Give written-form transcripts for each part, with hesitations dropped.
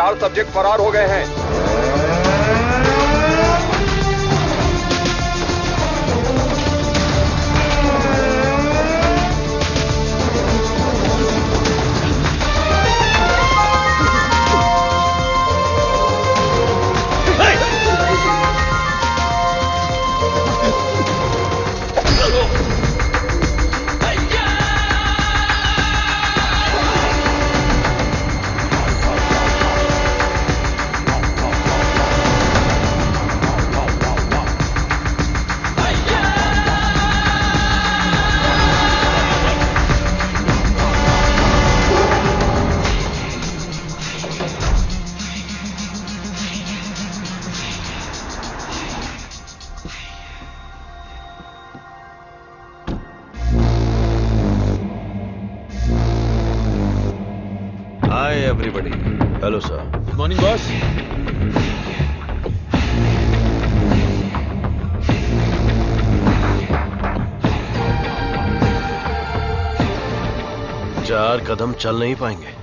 4 subject फरार हो गए हैं। everybody. Hello, sir. Good morning, boss. चार कदम चल नहीं पाएंगे।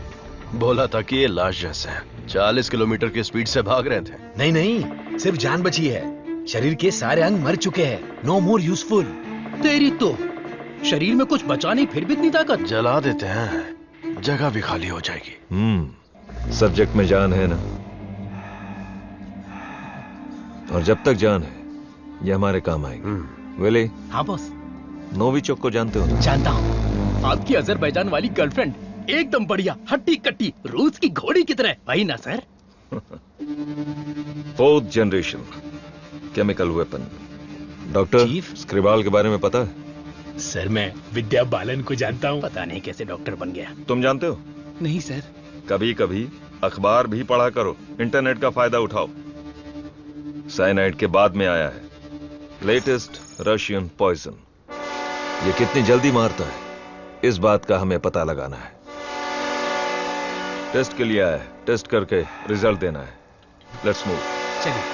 बोला था कि ये लाश जैसे हैं। 40 किलोमीटर की स्पीड से भाग रहे थे। नहीं नहीं, सिर्फ जान बची है। शरीर के सारे अंग मर चुके हैं। No more useful. तेरी तो शरीर में कुछ बचा नहीं, फिर भी इतनी ताकत। जला देते हैं, जगह भी खाली हो जाएगी। सब्जेक्ट में जान है ना, और जब तक जान है ये हमारे काम आएगी। विली। हाँ बॉस। नोविचोक को जानते हो? जानता हूँ। आपकी अजरबैजान वाली गर्लफ्रेंड एकदम बढ़िया, हट्टी कट्टी, रूस की घोड़ी की तरह। वही ना sir? 4th generation chemical weapon. Doctor Skripal के बारे में पता है? सर मैं विद्या बालन को जानता हूँ। पता नहीं कैसे डॉक्टर बन गया। तुम जानते हो? नहीं सर। कभी कभी अखबार भी पढ़ा करो, इंटरनेट का फायदा उठाओ। साइनाइड के बाद में आया है लेटेस्ट रशियन पॉइजन। ये कितनी जल्दी मारता है, इस बात का हमें पता लगाना है। टेस्ट के लिए आया है, टेस्ट करके रिजल्ट देना है। Let's move. चलिए।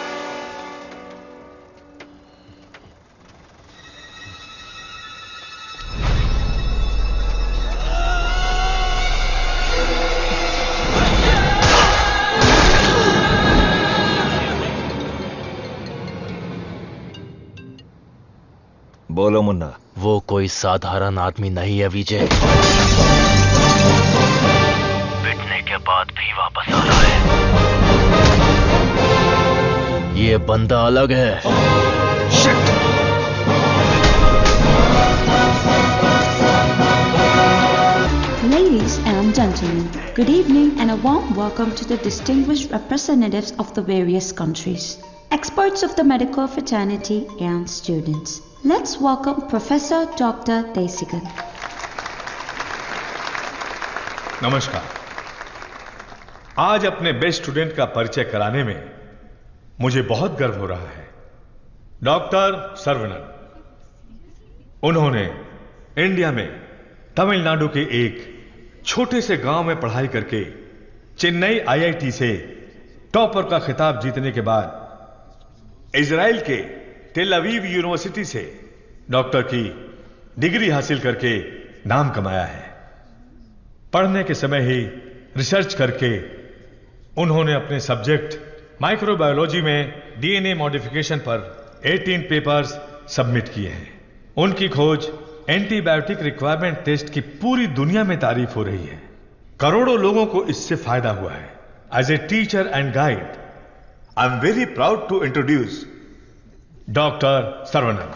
बोलो मुन्ना। वो कोई साधारण आदमी नहीं है विजय। पिटने के बाद भी वापस आ रहा है। ये बंदा अलग है। Ladies and gentlemen, good evening and a warm welcome to the distinguished representatives of the various countries, experts of the medical fraternity and students. Let's welcome Professor Dr. Desigan. नमस्कार। आज अपने बेस्ट स्टूडेंट का परिचय कराने में मुझे बहुत गर्व हो रहा है। डॉक्टर सर्वनन। उन्होंने इंडिया में तमिलनाडु के एक छोटे से गांव में पढ़ाई करके चेन्नई आईआईटी से टॉपर का खिताब जीतने के बाद इजराइल के टेल अवीव यूनिवर्सिटी से डॉक्टर की डिग्री हासिल करके नाम कमाया है। पढ़ने के समय ही रिसर्च करके उन्होंने अपने सब्जेक्ट माइक्रोबायोलॉजी में डीएनए मॉडिफिकेशन पर 18 पेपर्स सबमिट किए हैं। उनकी खोज एंटीबायोटिक रिक्वायरमेंट टेस्ट की पूरी दुनिया में तारीफ हो रही है। करोड़ों लोगों को इससे फायदा हुआ है। As a teacher and guide, I am very proud to introduce doctor Saravanan.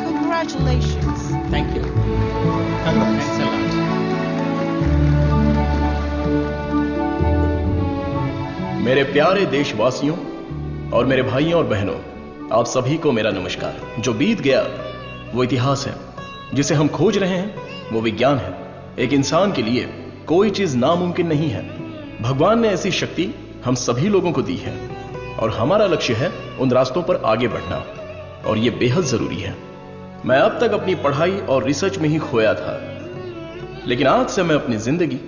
Congratulations. Thank you. Thanks a lot. मेरे प्यारे देशवासियों और मेरे भाइयों और बहनों, आप सभी को मेरा नमस्कार। जो बीत गया वो इतिहास है, जिसे हम खोज रहे हैं वो विज्ञान है। एक इंसान के लिए कोई चीज नामुमकिन नहीं है। भगवान ने ऐसी शक्ति हम सभी लोगों को दी है और हमारा लक्ष्य है उन रास्तों पर आगे बढ़ना, और ये बेहद जरूरी है। मैं अब तक अपनी पढ़ाई और रिसर्च में ही खोया था, लेकिन आज से मैं अपनी जिंदगी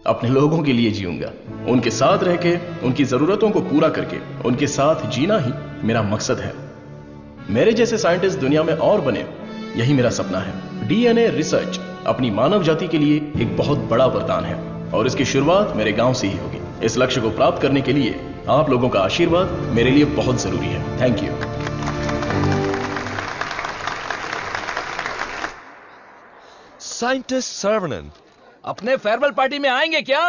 अपने लोगों के लिए जीऊंगा, उनके साथ रह के, उनकी जरूरतों को पूरा करके, उनके साथ जीना ही मेरा मकसद है। मेरे जैसे साइंटिस्ट दुनिया में और बने, यही मेरा सपना है। डीएनए रिसर्च अपनी मानव जाति के लिए एक बहुत बड़ा वरदान है और इसकी शुरुआत मेरे गांव से ही होगी। इस लक्ष्य को प्राप्त करने के लिए आप लोगों का आशीर्वाद मेरे लिए बहुत जरूरी है। Thank you. साइंटिस्ट सर्वनन अपने फेयरवेल पार्टी में आएंगे क्या?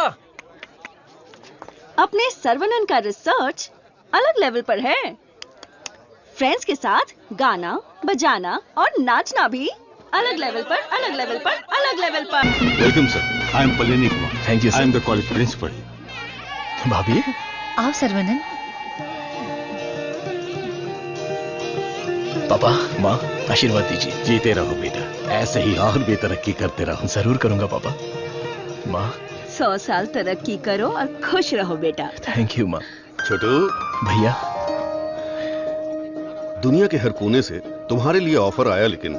अपने सर्वनन का रिसर्च अलग लेवल पर है। फ्रेंड्स के साथ गाना, बजाना और नाचना भी अलग लेवल पर, अलग लेवल पर, अलग लेवल पर। Welcome sir, I am Palani Kumar. Thank you sir. I am the college principal. भाभी आओ सर्वनन। पापा, माँ, आशीर्वाद दीजिए। जीते रहो बेटा, ऐसे ही और भी तरक्की करते रहो। जरूर करूंगा पापा। माँ 100 साल तरक्की करो और खुश रहो बेटा। थैंक यू माँ। छोटू भैया, दुनिया के हर कोने से तुम्हारे लिए ऑफर आया, लेकिन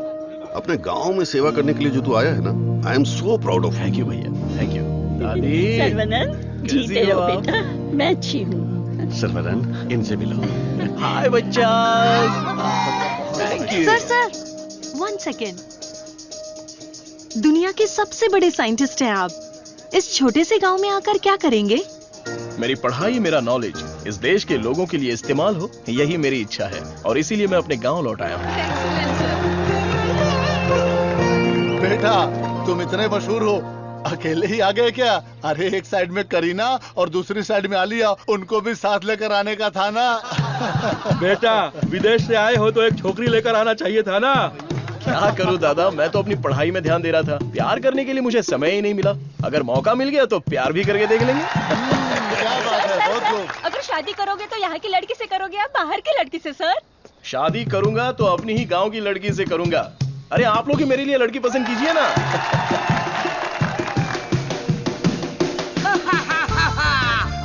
अपने गांव में सेवा करने के लिए जो तू आया है ना, आई am so proud of. Thank you भैया, थैंक यू। दादी, सर्वनन, जीते रहो बेटा, मैं अच्छी हूँ। सर्वनन, इनसे मिलो। हाय बच्चा। Thank you. Sir 1 second. दुनिया के सबसे बड़े साइंटिस्ट हैं आप, इस छोटे से गांव में आकर क्या करेंगे? मेरी पढ़ाई, मेरा नॉलेज इस देश के लोगों के लिए इस्तेमाल हो, यही मेरी इच्छा है और इसीलिए मैं अपने गांव लौट आया हूँ। बेटा, तुम इतने मशहूर हो, अकेले ही आ गए क्या? अरे एक साइड में करीना और दूसरी साइड में आलिया, उनको भी साथ लेकर आने का था ना। बेटा, विदेश से आए हो तो एक छोकरी लेकर आना चाहिए था ना। क्या करूं दादा, मैं तो अपनी पढ़ाई में ध्यान दे रहा था। प्यार करने के लिए मुझे समय ही नहीं मिला। अगर मौका मिल गया तो प्यार भी करके देख लेंगे। क्या बात है, बहुत खूब। अगर शादी करोगे तो यहाँ की लड़की से करोगे या बाहर की लड़की से? सर, शादी करूंगा तो अपनी ही गांव की लड़की से करूंगा। अरे आप लोग ही मेरे लिए लड़की पसंद कीजिए ना।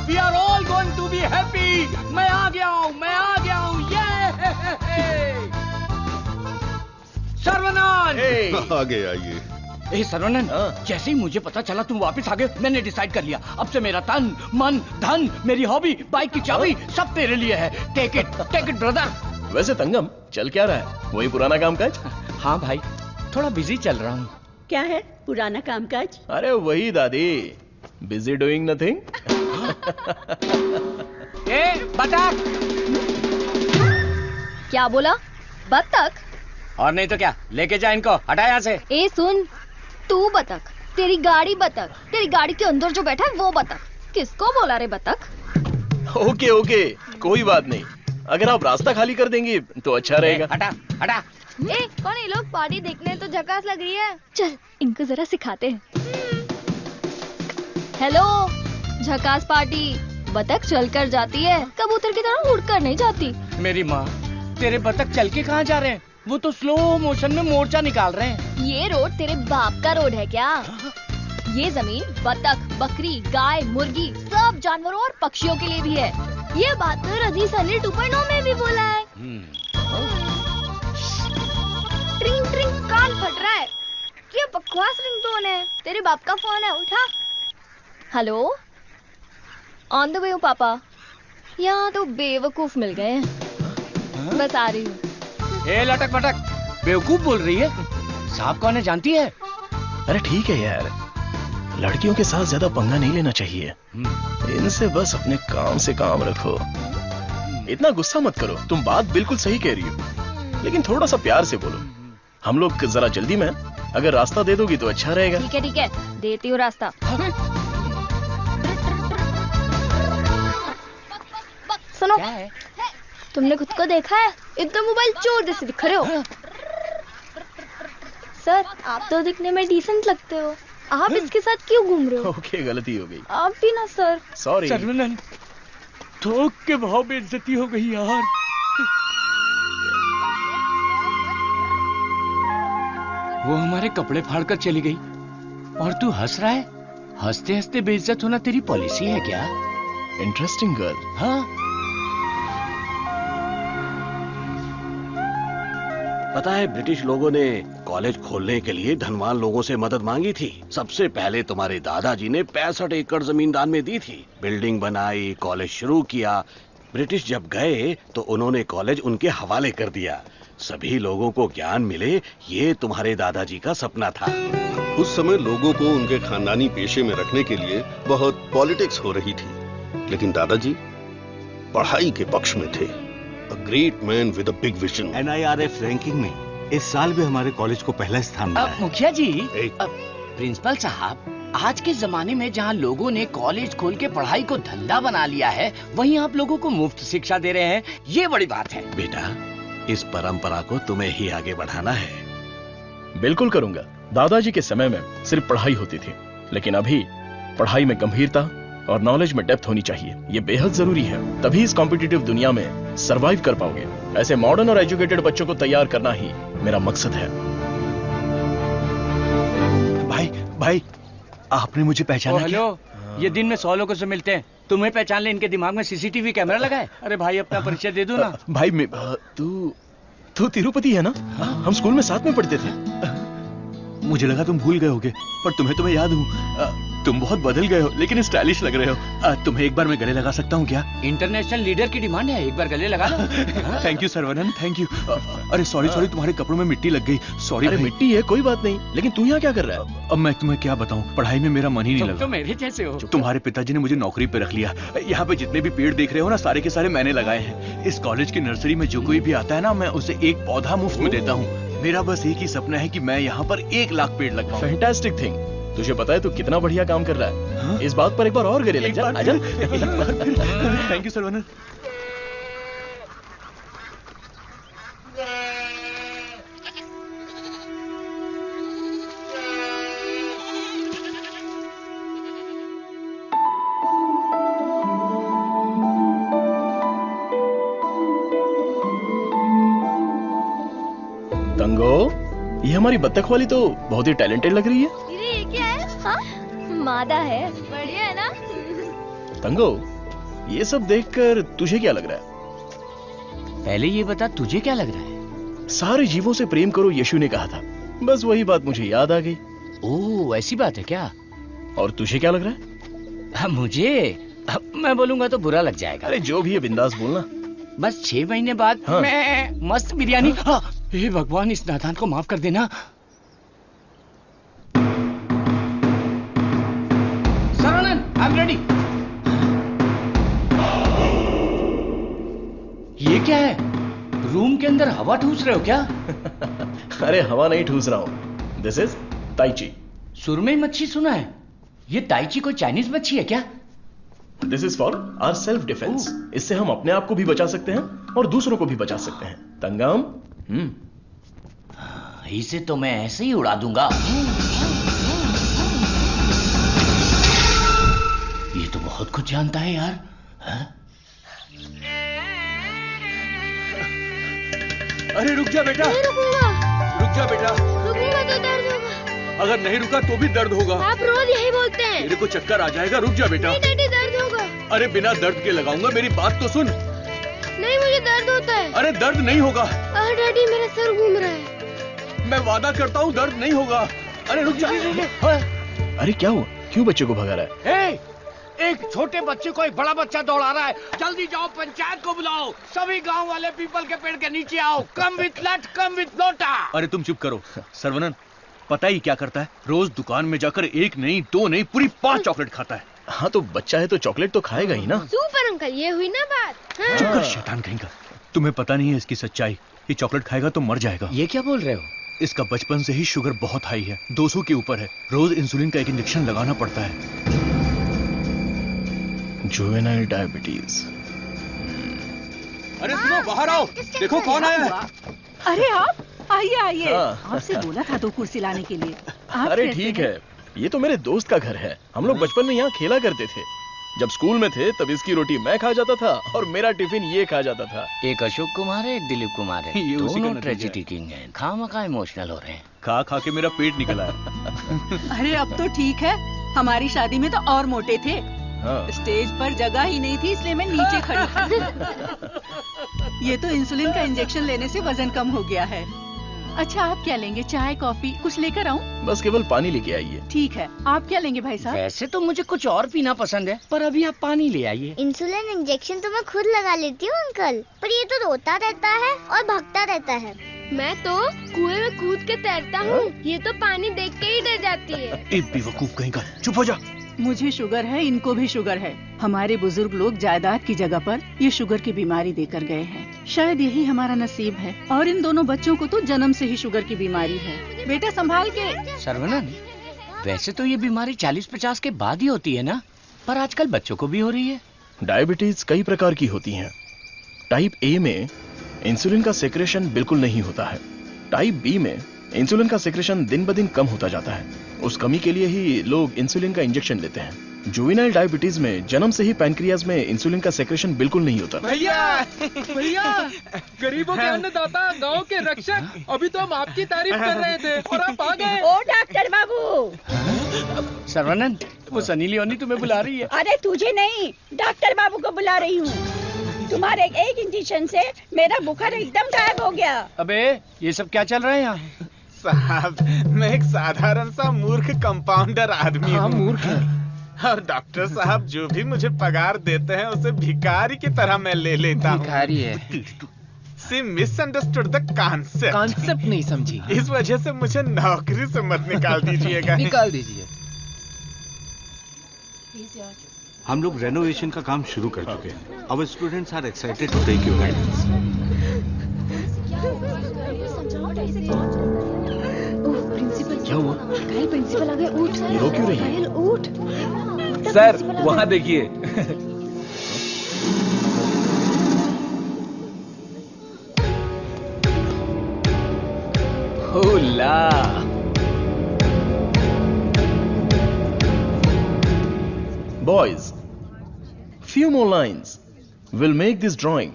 We are all going to be happy। मैं आ गया हूँ, ये सर्वनन। आगे आइए। ए सर्वनन, जैसे ही मुझे पता चला तुम वापस आ गए, मैंने डिसाइड कर लिया, अब से मेरा तन, मन, धन, मेरी हॉबी, बाइक की चाबी सब तेरे लिए है। Take it brother. वैसे तंगम, चल क्या रहा है? वही पुराना कामकाज? हाँ भाई, थोड़ा बिजी चल रहा हूँ। क्या है पुराना कामकाज? अरे वही दादी, बिजी डूइंग नथिंग। बतख। क्या बोला? बतख? और नहीं तो क्या, लेके जा इनको, हटा यहाँ से। ए सुन, तू बतख, तेरी गाड़ी बतख, तेरी गाड़ी के अंदर जो बैठा है वो बतख। किसको बोला रे बतख? ओके, कोई बात नहीं। अगर आप रास्ता खाली कर देंगी तो अच्छा रहेगा। हटा। ए, कौन ये लोग? पार्टी देखने तो झकास लग रही है। चल इनको जरा सिखाते हैं। हेलो, झकास पार्टी। बतख चलकर जाती है, कबूतर की तरह उड़कर नहीं जाती। मेरी माँ, तेरे बतख चल के कहाँ जा रहे हैं? वो तो स्लो मोशन में मोर्चा निकाल रहे हैं। ये रोड तेरे बाप का रोड है क्या? ये जमीन बतख, बकरी, गाय, मुर्गी सब जानवरों और पक्षियों के लिए भी है। ये बात तो रजी सनी 2.0 में भी बोला है। ट्रिंग ट्रिंग, कान फट रहा है। क्या बकवास रिंगटोन है? तेरे बाप का फोन है, उठा। हेलो, ऑन द वे हूँ पापा। यहाँ तो बेवकूफ मिल गए हैं, बस आ रही हूँ। ए लटक पटक, बेवकूफ बोल रही है? साहब कौन है जानती है? अरे ठीक है यार, लड़कियों के साथ ज्यादा पंगा नहीं लेना चाहिए। इनसे बस अपने काम से काम रखो। इतना गुस्सा मत करो, तुम बात बिल्कुल सही कह रही हो, लेकिन थोड़ा सा प्यार से बोलो। हम लोग जरा जल्दी में, अगर रास्ता दे दोगी तो अच्छा रहेगा। ठीक है, देती हूँ रास्ता। सुनो, तुमने खुद को देखा है? एकदम मोबाइल चोर जैसे दिख रहे हो। सर, आप तो दिखने में डिसेंट लगते हो, आप इसके साथ क्यों घूम रहे हो? ओके, गलती हो गई। आप भी ना सर। सॉरी। सर्वनन, थोक के भाव बेइज्जती हो गई यार। वो हमारे कपड़े फाड़कर चली गई और तू हंस रहा है? हंसते हंसते बेइज्जत होना तेरी पॉलिसी है क्या? Interesting girl. हाँ, पता है ब्रिटिश लोगों ने कॉलेज खोलने के लिए धनवान लोगों से मदद मांगी थी। सबसे पहले तुम्हारे दादाजी ने 65 एकड़ जमीन दान में दी थी। बिल्डिंग बनाई, कॉलेज शुरू किया। ब्रिटिश जब गए तो उन्होंने कॉलेज उनके हवाले कर दिया। सभी लोगों को ज्ञान मिले, ये तुम्हारे दादाजी का सपना था। उस समय लोगों को उनके खानदानी पेशे में रखने के लिए बहुत पॉलिटिक्स हो रही थी, लेकिन दादाजी पढ़ाई के पक्ष में थे। A great man with a big vision. NIRF ranking में इस साल भी हमारे कॉलेज को पहला स्थान मिला है। मुखिया जी, प्रिंसिपल साहब, आज के जमाने में जहाँ लोगों ने कॉलेज खोल के पढ़ाई को धंधा बना लिया है, वहीं आप लोगों को मुफ्त शिक्षा दे रहे हैं, ये बड़ी बात है। बेटा, इस परंपरा को तुम्हें ही आगे बढ़ाना है। बिल्कुल करूंगा। दादाजी के समय में सिर्फ पढ़ाई होती थी, लेकिन अभी पढ़ाई में गंभीरता और नॉलेज में डेप्थ होनी चाहिए। ये बेहद जरूरी है, तभी इस कॉम्पिटिटिव दुनिया में सरवाइव कर पाओगे। ऐसे मॉडर्न और एजुकेटेड बच्चों को तैयार करना ही मेरा मकसद है। भाई, आपने मुझे पहचाना? हेलो, ये दिन में 100 लोगों से मिलते हैं, तुम्हें पहचान ले इनके दिमाग में सीसीटीवी कैमरा लगा है? अरे भाई, अपना परिचय दे दो ना। भाई, तू तिरुपति है ना? हम स्कूल में साथ में पढ़ते थे। मुझे लगा तुम भूल गए होगे, पर तुम्हें याद हूँ। तुम बहुत बदल गए हो, लेकिन स्टाइलिश लग रहे हो। तुम्हें एक बार मैं गले लगा सकता हूँ क्या? इंटरनेशनल लीडर की डिमांड है, एक बार गले लगा लो। Thank you Saravanan, thank you. अरे सॉरी, तुम्हारे कपड़ों में मिट्टी लग गई। सॉरी। अरे मिट्टी है, कोई बात नहीं, लेकिन तू यहाँ क्या कर रहा है? अब मैं तुम्हें क्या बताऊँ, पढ़ाई में मेरा मन ही नहीं लगा। तो मेरे जैसे हो। तुम्हारे पिताजी ने मुझे नौकरी पे रख लिया। यहाँ पे जितने भी पेड़ देख रहे हो ना, सारे के सारे मैंने लगाए हैं। इस कॉलेज की नर्सरी में जो कोई भी आता है ना, मैं उसे एक पौधा मुफ्त में देता हूँ। मेरा बस एक ही सपना है कि मैं यहाँ पर 1 लाख पेड़ लगवाऊं। Fantastic thing. तुझे पता है तू कितना बढ़िया काम कर रहा है? हाँ? इस बात पर एक बार और गले लग जा। आजा। Thank you Saravanan. तंगो, ये हमारी बत्तख वाली तो बहुत ही टैलेंटेड लग रही है। ये क्या है? हाँ? मादा है। बढ़िया है ना? तंगो, ये सब देखकर तुझे क्या लग रहा है? पहले ये बता, तुझे क्या लग रहा है? सारे जीवों से प्रेम करो, यीशु ने कहा था। बस वही बात मुझे याद आ गई। ओह, ऐसी बात है क्या? और तुझे क्या लग रहा है? मुझे, मैं बोलूंगा तो बुरा लग जाएगा। अरे जो भी है बिंदास बोलना। बस 6 महीने बाद हाँ। मैं मस्त बिरयानी। हाँ। हे भगवान, इस नादान को माफ कर देना। Saravanan, I am ready. ये क्या है? रूम के अंदर हवा ठूस रहे हो क्या? अरे हवा नहीं ठूस रहा हूं। This is tai chi. सुरमई मच्छी सुना है। ये ताइची कोई चाइनीज मच्छी है क्या? This is for our self defence. इससे हम अपने आप को भी बचा सकते हैं और दूसरों को भी बचा सकते हैं। तंगम, इसे तो मैं ऐसे ही उड़ा दूंगा। ये तो बहुत कुछ जानता है यार। अरे रुक जा बेटा। नहीं रुकूंगा। रुक जा बेटा। रुकूंगा तो दर्द होगा। अगर नहीं रुका तो भी दर्द होगा। आप रोज यही बोलते हैं। तेरे को चक्कर आ जाएगा, रुक जा बेटा। नहीं डैडी, दर्द होगा। अरे बिना दर्द के लगाऊंगा, मेरी बात तो सुन। नहीं, मुझे दर्द होता है। अरे दर्द नहीं होगा। डैडी, मेरा सर घूम रहा है। मैं वादा करता हूँ दर्द नहीं होगा। अरे रुक जा। अरे क्या हुआ? क्यों बच्चे को भगा रहा है? एक छोटे बच्चे को एक बड़ा बच्चा दौड़ा रहा है। जल्दी जाओ, पंचायत को बुलाओ। सभी गांव वाले पीपल के पेड़ के नीचे आओ। कम विथ लट, कम विथ लोटा। अरे तुम चुप करो। सर्वनन पता ही क्या करता है? रोज दुकान में जाकर 1 नहीं 2 नहीं पूरी 5 चॉकलेट खाता है। हाँ तो बच्चा है तो चॉकलेट तो खाएगा ही ना। सुपर अंकल, ये हुई ना बात। हाँ। चुप कर शैतान कहीं का। तुम्हें पता नहीं है इसकी सच्चाई। ये चॉकलेट खाएगा तो मर जाएगा। ये क्या बोल रहे हो? इसका बचपन से ही शुगर बहुत हाई है, 200 के ऊपर है। रोज इंसुलिन का एक इंजेक्शन लगाना पड़ता है। Juvenile diabetes. अरे सुनो, बाहर आओ। देखो कौन आया है। अरे आप आइए आइए। हाँ। आपसे बोला था 2 कुर्सी लाने के लिए। अरे ठीक है, ये तो मेरे दोस्त का घर है। हम लोग बचपन में यहाँ खेला करते थे। जब स्कूल में थे तब इसकी रोटी मैं खा जाता था और मेरा टिफिन ये खा जाता था। एक अशोक कुमार है, एक दिलीप कुमार है। ये उसी का दोनों नतीजा ट्रेजेडी है। किंग हैं। खामखा इमोशनल हो रहे हैं। खा खा के मेरा पेट निकल आया। अरे अब तो ठीक है। हमारी शादी में तो और मोटे थे। हाँ। स्टेज पर जगह ही नहीं थी, इसलिए मैं नीचे खड़ी थी। ये तो इंसुलिन का इंजेक्शन लेने से वजन कम हो गया है। अच्छा आप क्या लेंगे, चाय कॉफी कुछ लेकर आऊं? बस केवल पानी लेके आइए। ठीक है, आप क्या लेंगे भाई साहब? वैसे तो मुझे कुछ और पीना पसंद है, पर अभी आप पानी ले आइए। इंसुलिन इंजेक्शन तो मैं खुद लगा लेती हूँ अंकल, पर ये तो रोता रहता है और भागता रहता है। मैं तो कुएं में कूद के तैरता हूँ, ये तो पानी देख के ही डर जाती है। एक बेवकूफ कहीं का, चुप हो जा। मुझे शुगर है, इनको भी शुगर है। हमारे बुजुर्ग लोग जायदाद की जगह पर ये शुगर की बीमारी देकर गए हैं। शायद यही हमारा नसीब है। और इन दोनों बच्चों को तो जन्म से ही शुगर की बीमारी है। बेटा संभाल के। सर्वनंद, वैसे तो ये बीमारी 40-50 के बाद ही होती है ना, पर आजकल बच्चों को भी हो रही है। डायबिटीज कई प्रकार की होती हैं। टाइप ए में इंसुलिन का सेक्रेशन बिल्कुल नहीं होता है। टाइप बी में इंसुलिन का सेक्रेशन दिन ब दिन कम होता जाता है। उस कमी के लिए ही लोग इंसुलिन का इंजेक्शन लेते हैं। जुवेनाइल डायबिटीज में जन्म से ही पैनक्रियाज में इंसुलिन का सेक्रेशन बिल्कुल नहीं होता। भैया गरीबों के अन्नदाता, गांव के रक्षक, अभी तो हम आपकी तारीफ कर रहे थे और आप आ गए। ओ डॉक्टर बाबू। सर्वनंद, वो सनी लियोनी तुम्हें बुला रही है। अरे तुझे नहीं, डॉक्टर बाबू को बुला रही हूँ। तुम्हारे एक इंजेक्शन से मेरा बुखार एकदम गायब हो गया। अबे ये सब क्या चल रहा है यहाँ? साहब, मैं एक साधारण सा मूर्ख कंपाउंडर आदमी हूँ। मूर्ख है। और डॉक्टर साहब जो भी मुझे पगार देते हैं उसे भिखारी की तरह मैं ले लेता हूँ। भिखारी है। सी मिसअंडरस्टूड द कॉन्सेप्ट। कॉन्सेप्ट नहीं समझी। इस वजह से मुझे नौकरी से मत निकाल दीजिएगा। निकाल दीजिए। हम लोग रेनोवेशन का काम शुरू कर चुके हैं। Our students are excited to take your guidance. क्या हुआ? कल प्रिंसिपल आ गए। उठ ये रो क्यों रही है? उठ सर वहाँ देखिए। होला। Boys, few more lines will make this drawing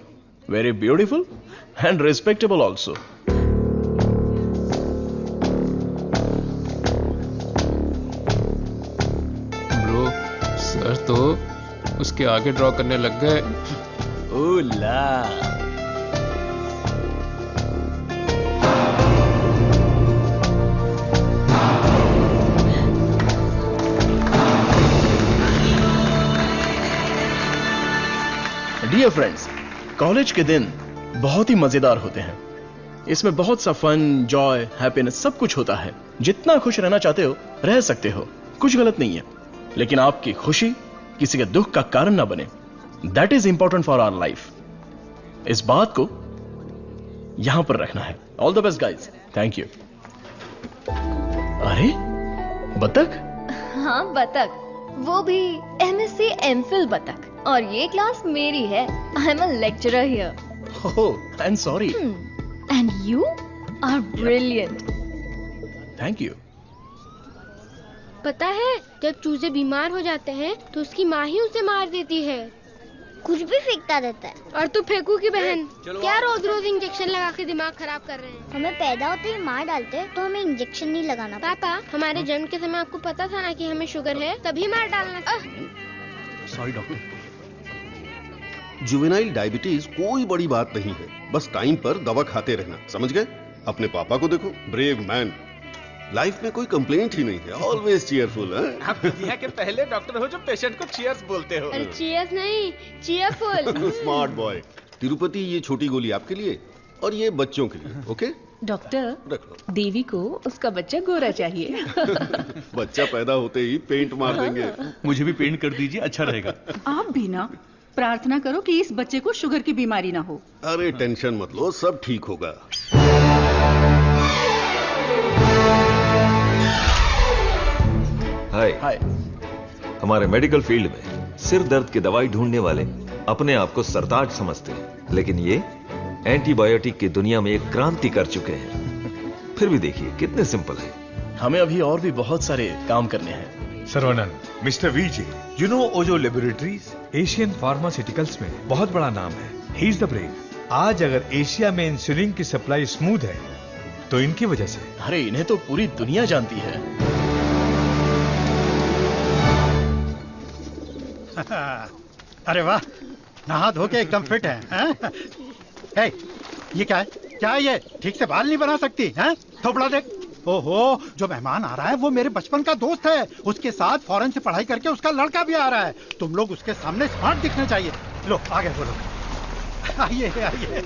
very beautiful and respectable also. Bro, sir तो उसके आगे ड्रॉ करने लग गए। ओला। डियर फ्रेंड्स, कॉलेज के दिन बहुत ही मजेदार होते हैं। इसमें बहुत सा फन, जॉय, हैप्पीनेस सब कुछ होता है। जितना खुश रहना चाहते हो रह सकते हो, कुछ गलत नहीं है। लेकिन आपकी खुशी किसी के दुख का कारण ना बने, that is important for our life. इस बात को यहां पर रखना है। All the best guys, thank you. अरे बतख? हाँ बतख, वो भी MSc MPhil बतख। और ये क्लास मेरी है। I am a lecturer here. Oh, I am sorry. And you are brilliant. Thank you. पता है, जब चूजे बीमार हो जाते हैं तो उसकी माँ ही उसे मार देती है। कुछ भी फेंकता रहता है। और तू फेंकू की बहन, क्या रोज रोज इंजेक्शन लगा के दिमाग खराब कर रहे हैं। हमें पैदा होते ही मार डालते तो हमें इंजेक्शन नहीं लगाना। पापा, हमारे जन्म के समय आपको पता था ना कि हमें शुगर है, तभी मार डालना था। Sorry doctor. जुवेनाइल डायबिटीज कोई बड़ी बात नहीं है, बस टाइम पर दवा खाते रहना, समझ गए? अपने पापा को देखो, ब्रेव मैन, लाइफ में कोई कंप्लेंट ही नहीं है, ऑलवेज चीयरफुल। आप दुनिया के पहले डॉक्टर हो जो पेशेंट को चीयर्स बोलते हो। अरे चीयर्स नहीं, चीयरफुल। Smart boy. तिरुपति, ये छोटी गोली आपके लिए और ये बच्चों के लिए, ओके? डॉक्टर, रख लो। देवी को उसका बच्चा गोरा चाहिए। बच्चा पैदा होते ही पेंट मार देंगे। मुझे भी पेंट कर दीजिए, अच्छा रहेगा। आप भी ना प्रार्थना करो कि इस बच्चे को शुगर की बीमारी ना हो। अरे टेंशन मत लो, सब ठीक होगा। हाय। हमारे मेडिकल फील्ड में सिर दर्द की दवाई ढूंढने वाले अपने आप को सरताज समझते हैं, लेकिन ये एंटीबायोटिक की दुनिया में एक क्रांति कर चुके हैं। फिर भी देखिए कितने सिंपल है। हमें अभी और भी बहुत सारे काम करने हैं। Sarvanand, mister VJ, you know Ojo laboratories Asian pharmaceuticals में बहुत बड़ा नाम है। He is the brain. आज अगर एशिया में इंसुलिन की सप्लाई स्मूथ है तो इनकी वजह से। अरे इन्हें तो पूरी दुनिया जानती है। अरे वाह, नहा धो के एकदम फिट है। हे, ये क्या है? क्या ये ठीक से बाल नहीं बना सकती हैं? थोपड़ा देख। ओहो, जो मेहमान आ रहा है वो मेरे बचपन का दोस्त है। उसके साथ फॉरेन से पढ़ाई करके उसका लड़का भी आ रहा है। तुम लोग उसके सामने स्मार्ट दिखने चाहिए। लो आगे बोलो। आइए आइए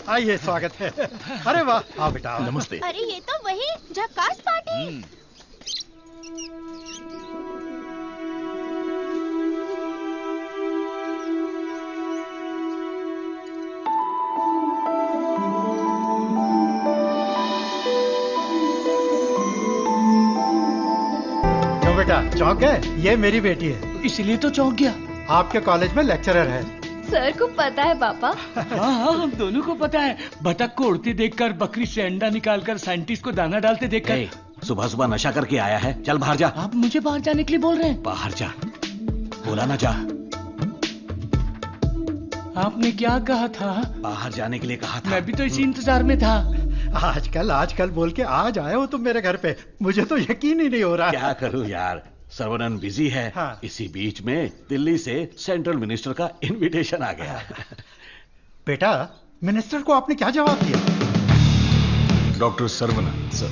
आइए, स्वागत है। अरे वाह, आओ बेटा। नमस्ते। अरे ये तो वही झक्कास पार्टी। बेटा चौंक गए? ये मेरी बेटी है। इसलिए तो चौंक गया। आपके कॉलेज में लेक्चरर है। सर को पता है पापा। हाँ हाँ, हम दोनों को पता है। बतख को उड़ते देखकर, बकरी से अंडा निकालकर, साइंटिस्ट को दाना डालते देखकर। सुबह सुबह नशा करके आया है, चल बाहर जा। आप मुझे बाहर जाने के लिए बोल रहे हैं? बाहर जा, बोला ना जा। आपने क्या कहा था? बाहर जाने के लिए कहा था। मैं भी तो इसी इंतजार में था। आजकल बोल के आज आए हो तुम मेरे घर पे, मुझे तो यकीन ही नहीं हो रहा। क्या करूं यार, सर्वनन बिजी है। हाँ। इसी बीच में दिल्ली से सेंट्रल मिनिस्टर का इनविटेशन आ गया। बेटा, मिनिस्टर को आपने क्या जवाब दिया? डॉक्टर सर्वनन सर,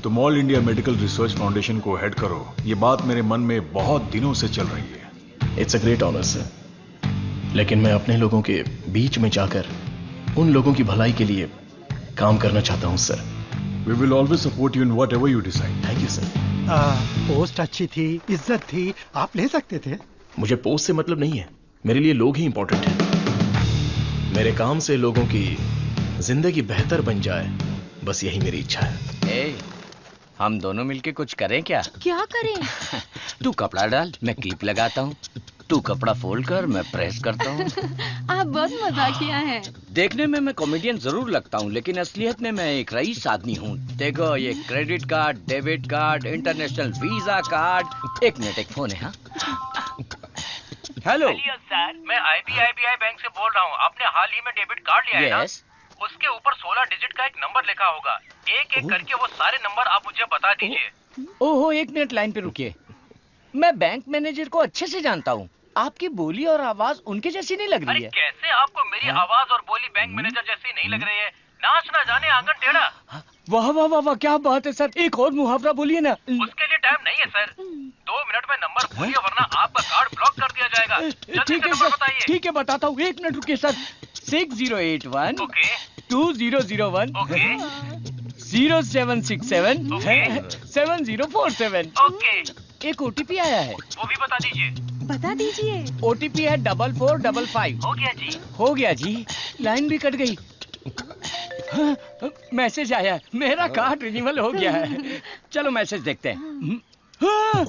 तुम all India medical research foundation को हेड करो, ये बात मेरे मन में बहुत दिनों से चल रही है। It's a great honour sir, लेकिन मैं अपने लोगों के बीच में जाकर उन लोगों की भलाई के लिए काम करना चाहता हूं sir. We will always support you in whatever you decide. Thank you sir. Post अच्छी थी, इज्जत थी, आप ले सकते थे। मुझे पोस्ट से मतलब नहीं है, मेरे लिए लोग ही इंपॉर्टेंट हैं। मेरे काम से लोगों की जिंदगी बेहतर बन जाए, बस यही मेरी इच्छा है। हम दोनों मिलके कुछ करें क्या? क्या करें? तू कपड़ा डाल, मैं क्लिप लगाता हूँ। तू कपड़ा फोल्ड कर, मैं प्रेस करता हूँ। आप बहुत मजाकिया हैं। देखने में मैं कॉमेडियन जरूर लगता हूँ, लेकिन असलियत में मैं एक रईस आदमी हूँ। देखो, ये credit card, debit card, international visa card. एक मिनट, एक फोन है। हाँ, हेलो सर, मैं IBI बैंक से बोल रहा हूँ। आपने हाल ही में डेबिट कार्ड लिया है ना? उसके ऊपर 16 डिजिट का एक नंबर लिखा होगा। एक एक करके वो सारे नंबर आप मुझे बता दीजिए। ओहो, एक मिनट लाइन पे रुकिए। मैं बैंक मैनेजर को अच्छे से जानता हूँ। आपकी बोली और आवाज उनके जैसी नहीं लग रही है। कैसे आपको मेरी आवाज और बोली बैंक मैनेजर जैसी नहीं लग रही है? नाच ना जाने आंगन टेढ़ा। वाह वाह वाह वाह, क्या बात है सर। एक और मुहावरा बोलिए ना। उसके लिए टाइम नहीं है सर, 2 मिनट में नंबर बोलिए वरना आपका कार्ड ब्लॉक कर दिया जाएगा। ठीक है सर, ठीक है बताता हूँ। एक मिनट रुकिए सर। 6081 2001 0767 7047। एक OTP आया है, वो भी बता दीजिए। बता दीजिए। OTP है 4455। हो गया जी। हो गया जी। लाइन भी कट गई। हाँ, मैसेज आया है, मेरा कार्ड रिन्यूअल हो गया है। चलो मैसेज देखते हैं। हाँ,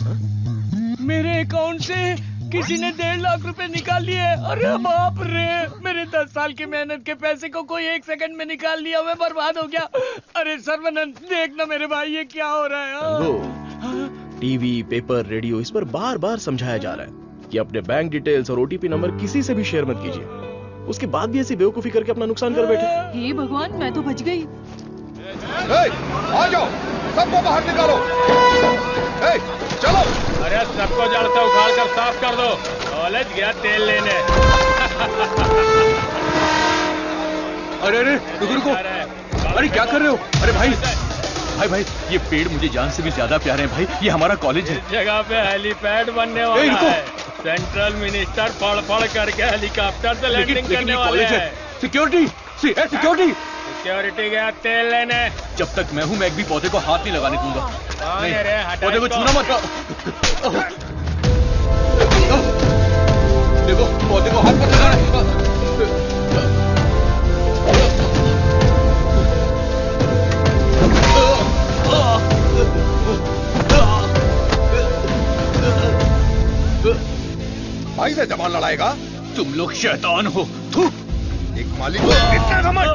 मेरे अकाउंट से किसी ने 1.5 लाख रुपए निकाल लिए। अरे बाप रे, मेरे 10 साल की मेहनत के पैसे को कोई 1 सेकंड में निकाल लिया। मैं बर्बाद हो गया। अरे सर्वनन, देखना मेरे भाई, ये क्या हो रहा है? टीवी, पेपर, रेडियो, इस पर बार बार समझाया जा रहा है कि अपने बैंक डिटेल्स और OTP नंबर किसी से भी शेयर मत कीजिए। उसके बाद भी ऐसी बेवकूफी करके अपना नुकसान कर बैठे। हे भगवान, मैं तो बच गई। आ जाओ, सबको बाहर निकालो। चलो। अरे सबको जड़ से उखाड़ कर साफ कर दो। कॉलेज गया तेल लेने। अरे रुको। अरे क्या कर रहे हो? अरे भाई, ये पेड़ मुझे जान से भी ज्यादा प्यारे हैं भाई। ये हमारा कॉलेज है। इस जगह पे हेलीपैड बनने वाला है। सेंट्रल मिनिस्टर पढ़ करके हेलीकॉप्टर से लैंडिंग करने वाले हैं। सिक्योरिटी गया तेल लेने। जब तक मैं हूँ, मैं एक भी पौधे को हाथ नहीं लगाने दूंगा। पौधे को छूना मत। देखो, पौधे को हाथ मत लगाना। भाई से जबान लड़ाएगा? तुम लोग शैतान हो। एक मालिक को इतना घमंड।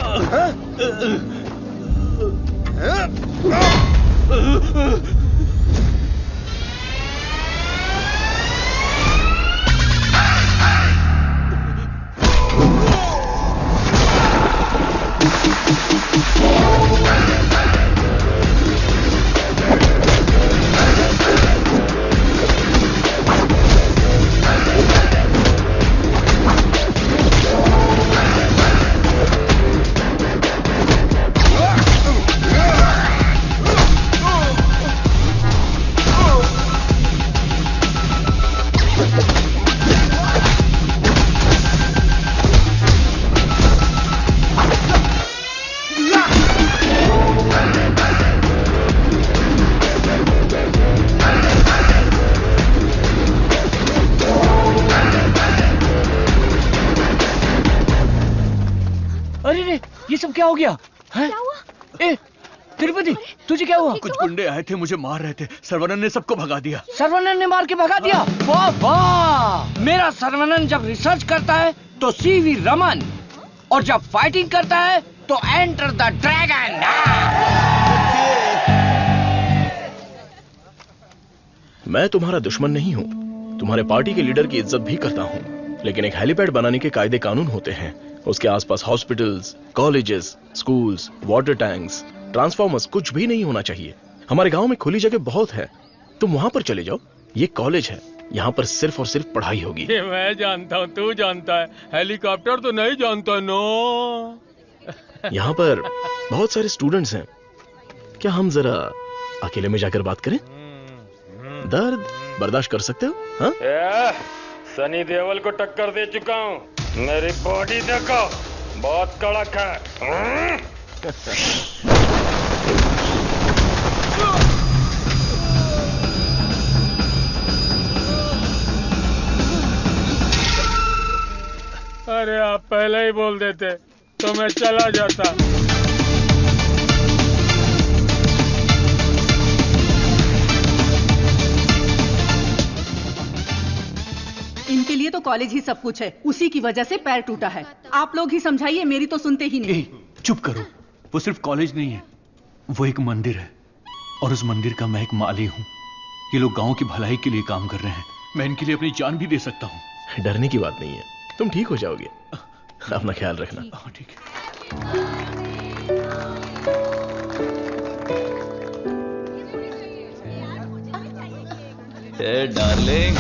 अरे ये सब क्या हो गया? क्या हुआ? ए तिरुपति, तुझे क्या हुआ? कुछ गुंडे आए थे, मुझे मार रहे थे। सर्वनन ने सबको भगा दिया। सर्वनन ने मार के भगा दिया? वाह वाह! मेरा सर्वनन जब रिसर्च करता है तो सीवी रमन, और जब फाइटिंग करता है तो एंटर द ड्रैगन। मैं तुम्हारा दुश्मन नहीं हूं, तुम्हारे पार्टी के लीडर की इज्जत भी करता हूं, लेकिन एक हेलीपैड बनाने के कायदे कानून होते हैं। उसके आसपास hospitals, colleges, schools, water tanks, transformers कुछ भी नहीं होना चाहिए। हमारे गांव में खुली जगह बहुत है, तुम वहां पर चले जाओ। ये कॉलेज है, यहाँ पर सिर्फ और सिर्फ पढ़ाई होगी। ये मैं जानता हूँ, तू जानता है, हेलीकॉप्टर तो नहीं जानता। नो यहाँ पर बहुत सारे स्टूडेंट्स हैं, क्या हम जरा अकेले में जाकर बात करें? दर्द बर्दाश्त कर सकते हो? हाँ? सनी देओल को टक्कर दे चुका हूँ, मेरी बॉडी देखो, बहुत कड़क है। अरे आप पहले ही बोल देते तो मैं चला जाता। इनके लिए तो कॉलेज ही सब कुछ है, उसी की वजह से पैर टूटा है। आप लोग ही समझाइए, मेरी तो सुनते ही नहीं। चुप करो, वो सिर्फ कॉलेज नहीं है, वो एक मंदिर है, और उस मंदिर का मैं एक माली हूँ। ये लोग गांव की भलाई के लिए काम कर रहे हैं, मैं इनके लिए अपनी जान भी दे सकता हूँ। डरने की बात नहीं है, तुम ठीक हो जाओगे, अपना ख्याल रखना। ठीक है। डार्लिंग,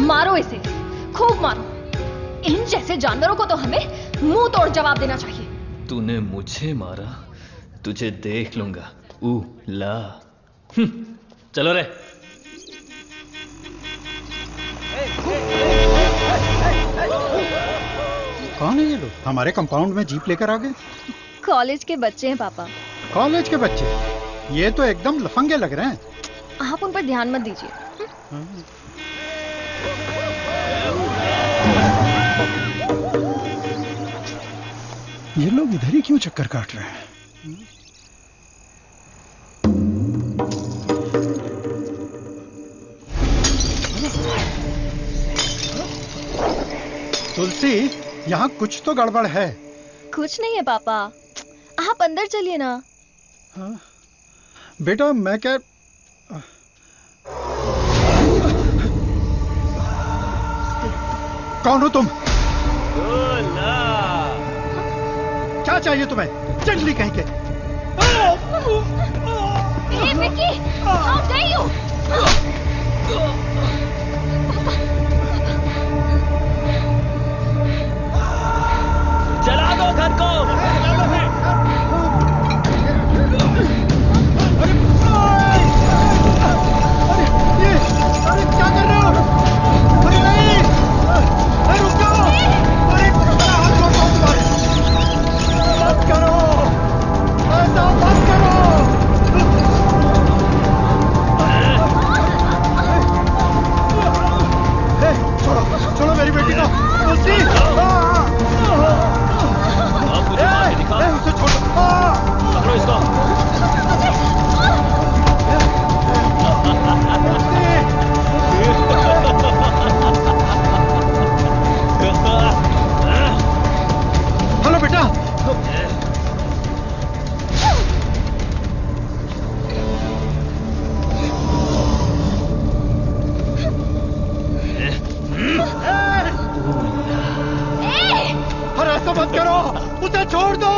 मारो इसे, खूब मारो। इन जैसे जानवरों को तो हमें मुंह तोड़ जवाब देना चाहिए। तूने मुझे मारा, तुझे देख लूंगा। ला चलो रे। कौन है ये लोग? हमारे कंपाउंड में जीप लेकर आ गए। कॉलेज के बच्चे हैं पापा। कॉलेज के बच्चे? ये तो एकदम लफंगे लग रहे हैं। आप उन पर ध्यान मत दीजिए। ये लोग इधर ही क्यों चक्कर काट रहे हैं? तुलसी, यहाँ कुछ तो गड़बड़ है। कुछ नहीं है पापा, आप अंदर चलिए ना। हाँ? बेटा मैं क्या, कौन हो तुम? क्या चाहिए तुम्हें? चंडली कहीं के। Vicky, how dare you? चला दो घर को। अरे क्या कर रहे हो? अरे नहीं, अरे रुक जाओ। अरे हाथ छोड़ो तुम्हारे। मत करो, ऐसा मत करो। छोड़ो छोड़ो मेरी बेटी को। तुलसी, उसे छोड़ो। पकड़ो इसको। हेलो बेटा। अरे ऐसा मत करो, उसे छोड़ दो।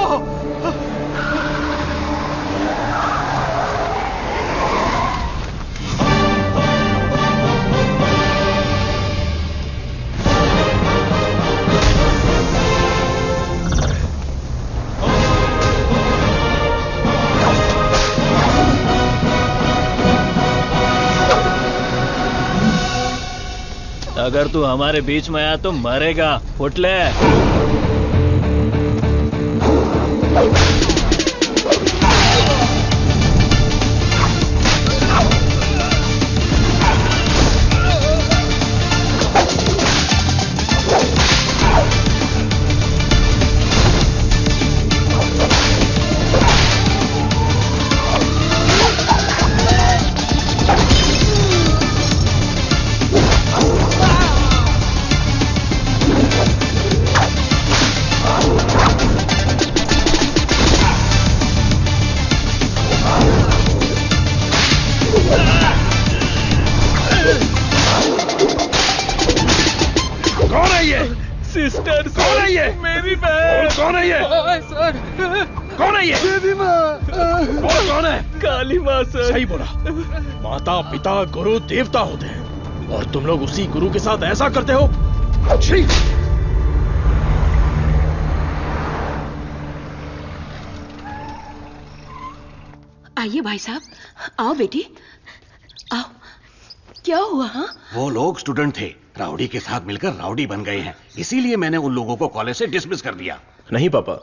अगर तू हमारे बीच में आया तो मरेगा। फुट ले। काली माँ सर। सही बोला। माता पिता गुरु देवता होते हैं और तुम लोग उसी गुरु के साथ ऐसा करते हो। छी! आइए भाई साहब, आओ बेटी, आओ। क्या हुआ? हाँ, वो लोग स्टूडेंट थे, राउडी के साथ मिलकर राउडी बन गए हैं, इसीलिए मैंने उन लोगों को कॉलेज से डिसमिस कर दिया। नहीं पापा,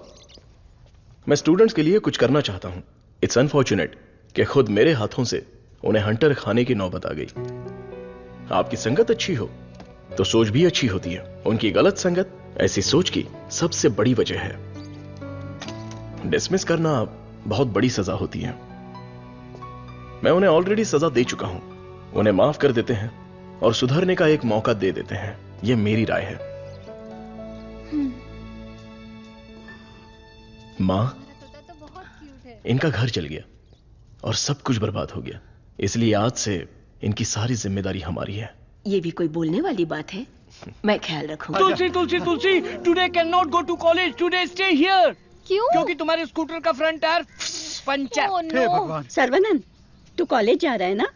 मैं स्टूडेंट्स के लिए कुछ करना चाहता हूं। इट्स अनफॉर्चुनेट कि खुद मेरे हाथों से उन्हें हंटर खाने की नौबत आ गई। आपकी संगत अच्छी हो तो सोच भी अच्छी होती है। उनकी गलत संगत ऐसी सोच की सबसे बड़ी वजह है। डिसमिस करना बहुत बड़ी सजा होती है। मैं उन्हें ऑलरेडी सजा दे चुका हूं। उन्हें माफ कर देते हैं और सुधरने का एक मौका दे देते हैं। यह मेरी राय है। मां, इनका घर जल गया और सब कुछ बर्बाद हो गया, इसलिए आज से इनकी सारी जिम्मेदारी हमारी है। ये भी कोई बोलने वाली बात है? मैं ख्याल रखूंगा। Tulsi Tulsi Tulsi, today can not go to college, today stay here. क्यों? क्योंकि तुम्हारे स्कूटर का फ्रंट टायर पंचर। हे भगवान। सर्वनंद, तू कॉलेज जा रहा है ना?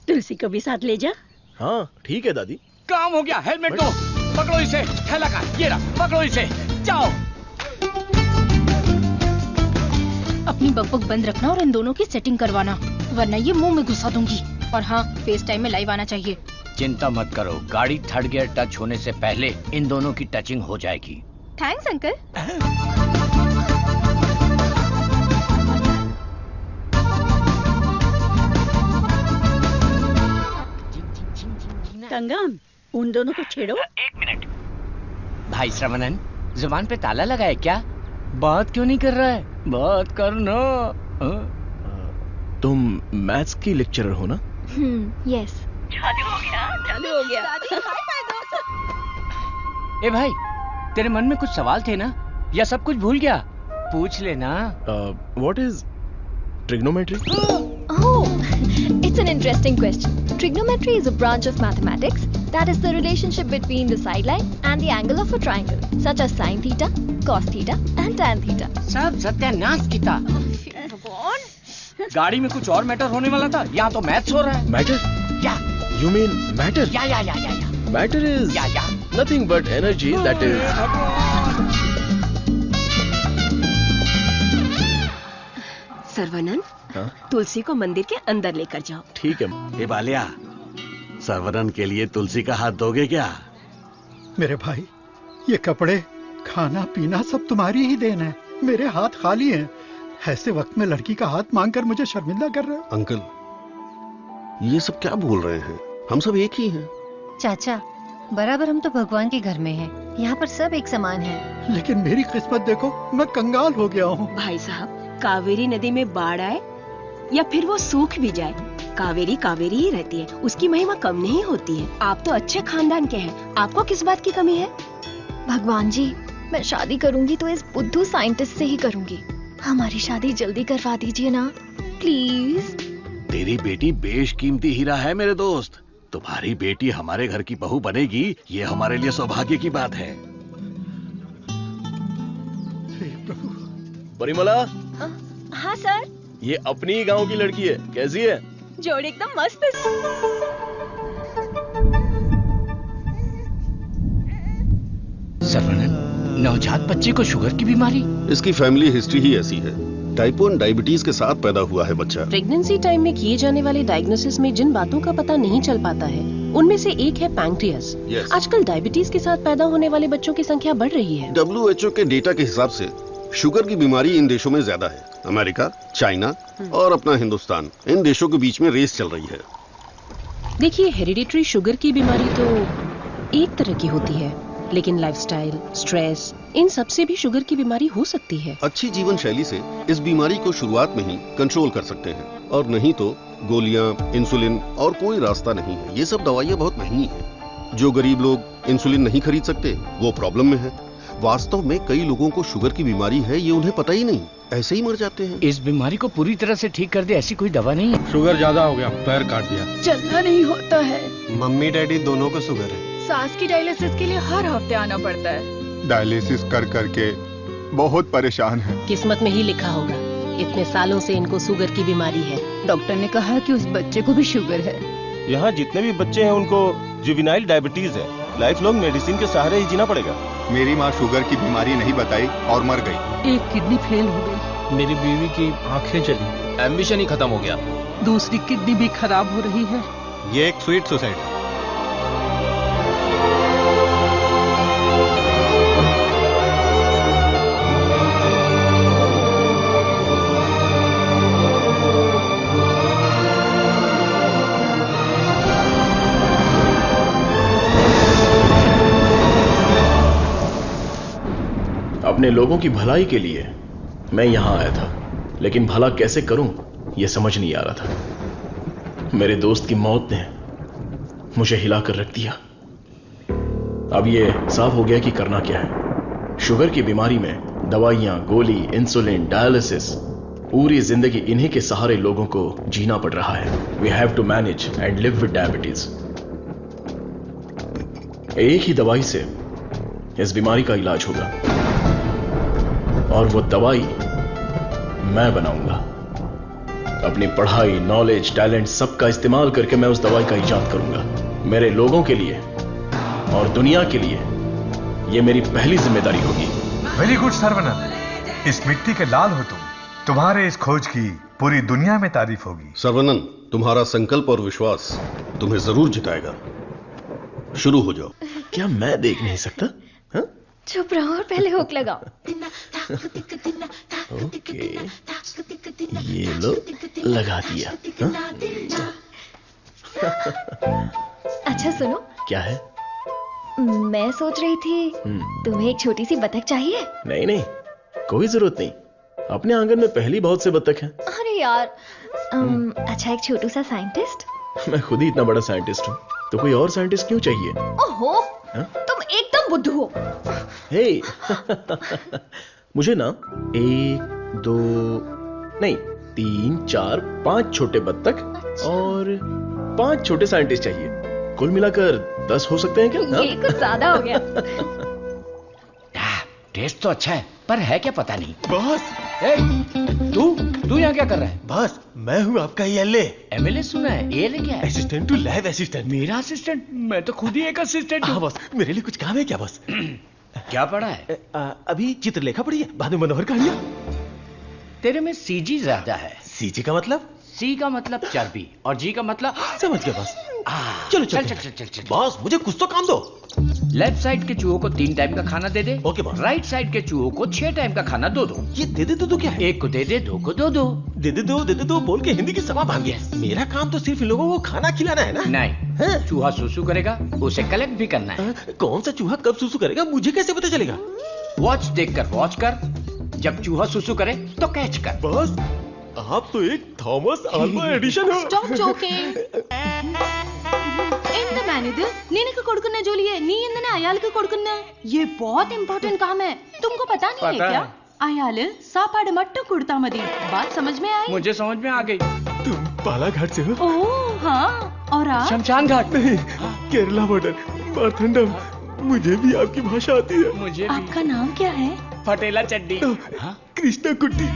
तुलसी को भी साथ ले जा। हाँ ठीक है दादी। काम हो गया। हेलमेट दो, पकड़ो इसे। थैला का ये रहा, पकड़ो इसे, जाओ। अपनी बकबक बंद रखना और इन दोनों की सेटिंग करवाना, वरना ये मुंह में घुसा दूंगी। और हाँ, फेस टाइम में लाइव आना चाहिए। चिंता मत करो, गाड़ी थर्ड गियर टच होने से पहले इन दोनों की टचिंग हो जाएगी। Thanks uncle. कंगन, उन दोनों को छेड़ो। एक मिनट। भाई श्रवणन, जुबान पे ताला लगा है क्या? बात क्यों नहीं कर रहा है? बात करना। तुम मैथ्स की लेक्चरर हो ना? यस। चालू हो गया, चालू हो गया। ए भाई, तेरे मन में कुछ सवाल थे ना, या सब कुछ भूल गया? पूछ लेना। What is trigonometry? Oh, it's an interesting question. Trigonometry is a branch of mathematics that is the relationship between the sideline and the angle of a triangle, such as sine theta, cos theta, and tan theta. सब सत्यानाश की था। गाड़ी में कुछ और matter होने वाला था, यहाँ तो मैथ्स हो रहा है। मैटर? या। You mean matter? या। Matter is nothing but energy that is. सर्वनंद, तुलसी को मंदिर के अंदर लेकर जाओ। ठीक है। ए बालिया, सर्वनन के लिए तुलसी का हाथ दोगे क्या? मेरे भाई, ये कपड़े, खाना पीना सब तुम्हारी ही देन है। मेरे हाथ खाली हैं। ऐसे वक्त में लड़की का हाथ मांगकर मुझे शर्मिंदा कर रहे हो। अंकल, ये सब क्या बोल रहे हैं? हम सब एक ही हैं। चाचा, बराबर हम तो भगवान के घर में हैं। यहाँ पर सब एक समान है। लेकिन मेरी किस्मत देखो, मैं कंगाल हो गया हूँ। भाई साहब, कावेरी नदी में बाढ़ आए या फिर वो सूख भी जाए, कावेरी कावेरी ही रहती है। उसकी महिमा कम नहीं होती है। आप तो अच्छे खानदान के हैं, आपको किस बात की कमी है? भगवान जी, मैं शादी करूंगी तो इस बुद्धू साइंटिस्ट से ही करूंगी। हमारी शादी जल्दी करवा दीजिए ना, प्लीज। तेरी बेटी बेशकीमती हीरा है मेरे दोस्त। तुम्हारी बेटी हमारे घर की बहू बनेगी, ये हमारे लिए सौभाग्य की बात है। परिमला। हाँ सर। ये अपनी ही गांव की लड़की है, कैसी है? जोड़ी एकदम मस्त है। सर्वनन, नवजात बच्चे को शुगर की बीमारी? इसकी फैमिली हिस्ट्री ही ऐसी है। टाइप 1 डायबिटीज के साथ पैदा हुआ है बच्चा। प्रेगनेंसी टाइम में किए जाने वाले डायग्नोसिस में जिन बातों का पता नहीं चल पाता है, उनमें से एक है पैंक्रियास। आजकल डायबिटीज के साथ पैदा होने वाले बच्चों की संख्या बढ़ रही है। WHO के डेटा के हिसाब से शुगर की बीमारी इन देशों में ज्यादा है। अमेरिका, चाइना और अपना हिंदुस्तान, इन देशों के बीच में रेस चल रही है। देखिए, हेरिडिटरी शुगर की बीमारी तो एक तरह की होती है, लेकिन लाइफस्टाइल, स्ट्रेस, इन सब से भी शुगर की बीमारी हो सकती है। अच्छी जीवन शैली से इस बीमारी को शुरुआत में ही कंट्रोल कर सकते हैं, और नहीं तो गोलियां, इंसुलिन और कोई रास्ता नहीं है। ये सब दवाइयां बहुत महंगी हैं। जो गरीब लोग इंसुलिन नहीं खरीद सकते, वो प्रॉब्लम में है। वास्तव में कई लोगों को शुगर की बीमारी है, ये उन्हें पता ही नहीं, ऐसे ही मर जाते हैं। इस बीमारी को पूरी तरह से ठीक कर दे ऐसी कोई दवा नहीं है। शुगर ज्यादा हो गया, पैर काट दिया। चलना नहीं होता है। मम्मी डैडी दोनों को शुगर है। सास की डायलिसिस के लिए हर हफ्ते आना पड़ता है। डायलिसिस कर करके बहुत परेशान है। किस्मत में ही लिखा होगा, इतने सालों से इनको शुगर की बीमारी है। डॉक्टर ने कहा कि उस बच्चे को भी शुगर है। यहाँ जितने भी बच्चे हैं उनको जुवेनाइल डायबिटीज है। लाइफ लॉन्ग मेडिसिन के सहारे ही जीना पड़ेगा। मेरी माँ शुगर की बीमारी नहीं बताई और मर गई। एक किडनी फेल हो गई। मेरी बीवी की आंखें चली, एम्बिशन ही खत्म हो गया। दूसरी किडनी भी खराब हो रही है। ये एक स्वीट सुसाइड है। अपने लोगों की भलाई के लिए मैं यहां आया था, लेकिन भला कैसे करूं यह समझ नहीं आ रहा था। मेरे दोस्त की मौत ने मुझे हिलाकर रख दिया। अब यह साफ हो गया कि करना क्या है। शुगर की बीमारी में दवाइयां, गोली, इंसुलिन, डायलिसिस, पूरी जिंदगी इन्हीं के सहारे लोगों को जीना पड़ रहा है। We have to manage and live with diabetes. एक ही दवाई से इस बीमारी का इलाज होगा और वो दवाई मैं बनाऊंगा। अपनी पढ़ाई, नॉलेज, टैलेंट सबका इस्तेमाल करके मैं उस दवाई का इजाद करूंगा। मेरे लोगों के लिए और दुनिया के लिए यह मेरी पहली जिम्मेदारी होगी। वेरी गुड सर्वनंद, इस मिट्टी के लाल हो तुम। तुम्हारे इस खोज की पूरी दुनिया में तारीफ होगी। सर्वनंद, तुम्हारा संकल्प और विश्वास तुम्हें जरूर जिताएगा। शुरू हो जाओ। क्या मैं देख नहीं सकता? चुप रहो और पहले हुक लगाओ। ओके, ये लो, लगा दिया। अच्छा सुनो। क्या है? मैं सोच रही थी तुम्हें एक छोटी सी बतख चाहिए। नहीं नहीं, कोई जरूरत नहीं। अपने आंगन में पहली बहुत से बतख हैं। अरे यार, अच्छा एक छोटू सा साइंटिस्ट। मैं खुद ही इतना बड़ा साइंटिस्ट हूँ, तो कोई और साइंटिस्ट क्यों चाहिए? ओहो, तुम एकदम बुद्धू हो। हे, मुझे ना 1, 2 नहीं 3, 4, 5 छोटे बत्तख और 5 छोटे साइंटिस्ट चाहिए। कुल मिलाकर 10 हो सकते हैं क्या? ये कुछ ज्यादा हो गया। टेस्ट तो अच्छा है, पर है क्या पता नहीं। बॉस, तू यहाँ क्या कर रहा है? बॉस, मैं हूँ आपका एएलए। एमएलए सुना है? एएलए क्या है? Assistant to lab assistant. मेरा असिस्टेंट? मैं तो खुद ही एक असिस्टेंट हूँ। बॉस, मेरे लिए कुछ काम है क्या बॉस? क्या पढ़ा है? अभी चित्रलेखा पढ़ी है, बाद में मनोहर कहानियां। तेरे में सीजी ज्यादा है। सीजी का मतलब? सी का मतलब चर्बी और जी का मतलब समझ गया बॉस। चलो चल। बॉस, मुझे कुछ तो काम दो। लेफ्ट साइड के चूहों को 3 टाइम का खाना दे दे। Okay boss. राइट साइड के चूहों को 6 टाइम का खाना दो। ये दे दे तो क्या है? एक को दे दे, 2 को दो। दे दे बोल के हिंदी की सभा भांग गया। मेरा काम तो सिर्फ इन लोगों को खाना खिलाना है ना? नहीं, चूहा सुसु करेगा, उसे कलेक्ट भी करना है। कौन सा चूहा कब सुसु करेगा मुझे कैसे पता चलेगा? वॉच देखकर वॉच कर, जब चूहा सुसु करे तो कैच कर। बॉस, आप तो एक थॉमस अल्वा एडिशन हो। Stop joking. ఎంత మేనేది నేనకు కొడుకున్నా జోలియే నీ ఎందనే అయాలకు కొడుకున్నా ये बहुत इंपॉर्टेंट काम है, तुमको पता नहीं है क्या? अयाल सापाड़ मट्टू कुड़ता मदी। बात समझ में आई? मुझे समझ में आ गई। तुम बालाघाट से हो? ओह हाँ, और आप? शमशान घाट। नहीं, केरला बॉर्डर, मारथंडम। मुझे भी आपकी भाषा आती है। मुझे भी। आपका नाम क्या है? फटेला चड्डी। कृष्णा कुट्टी।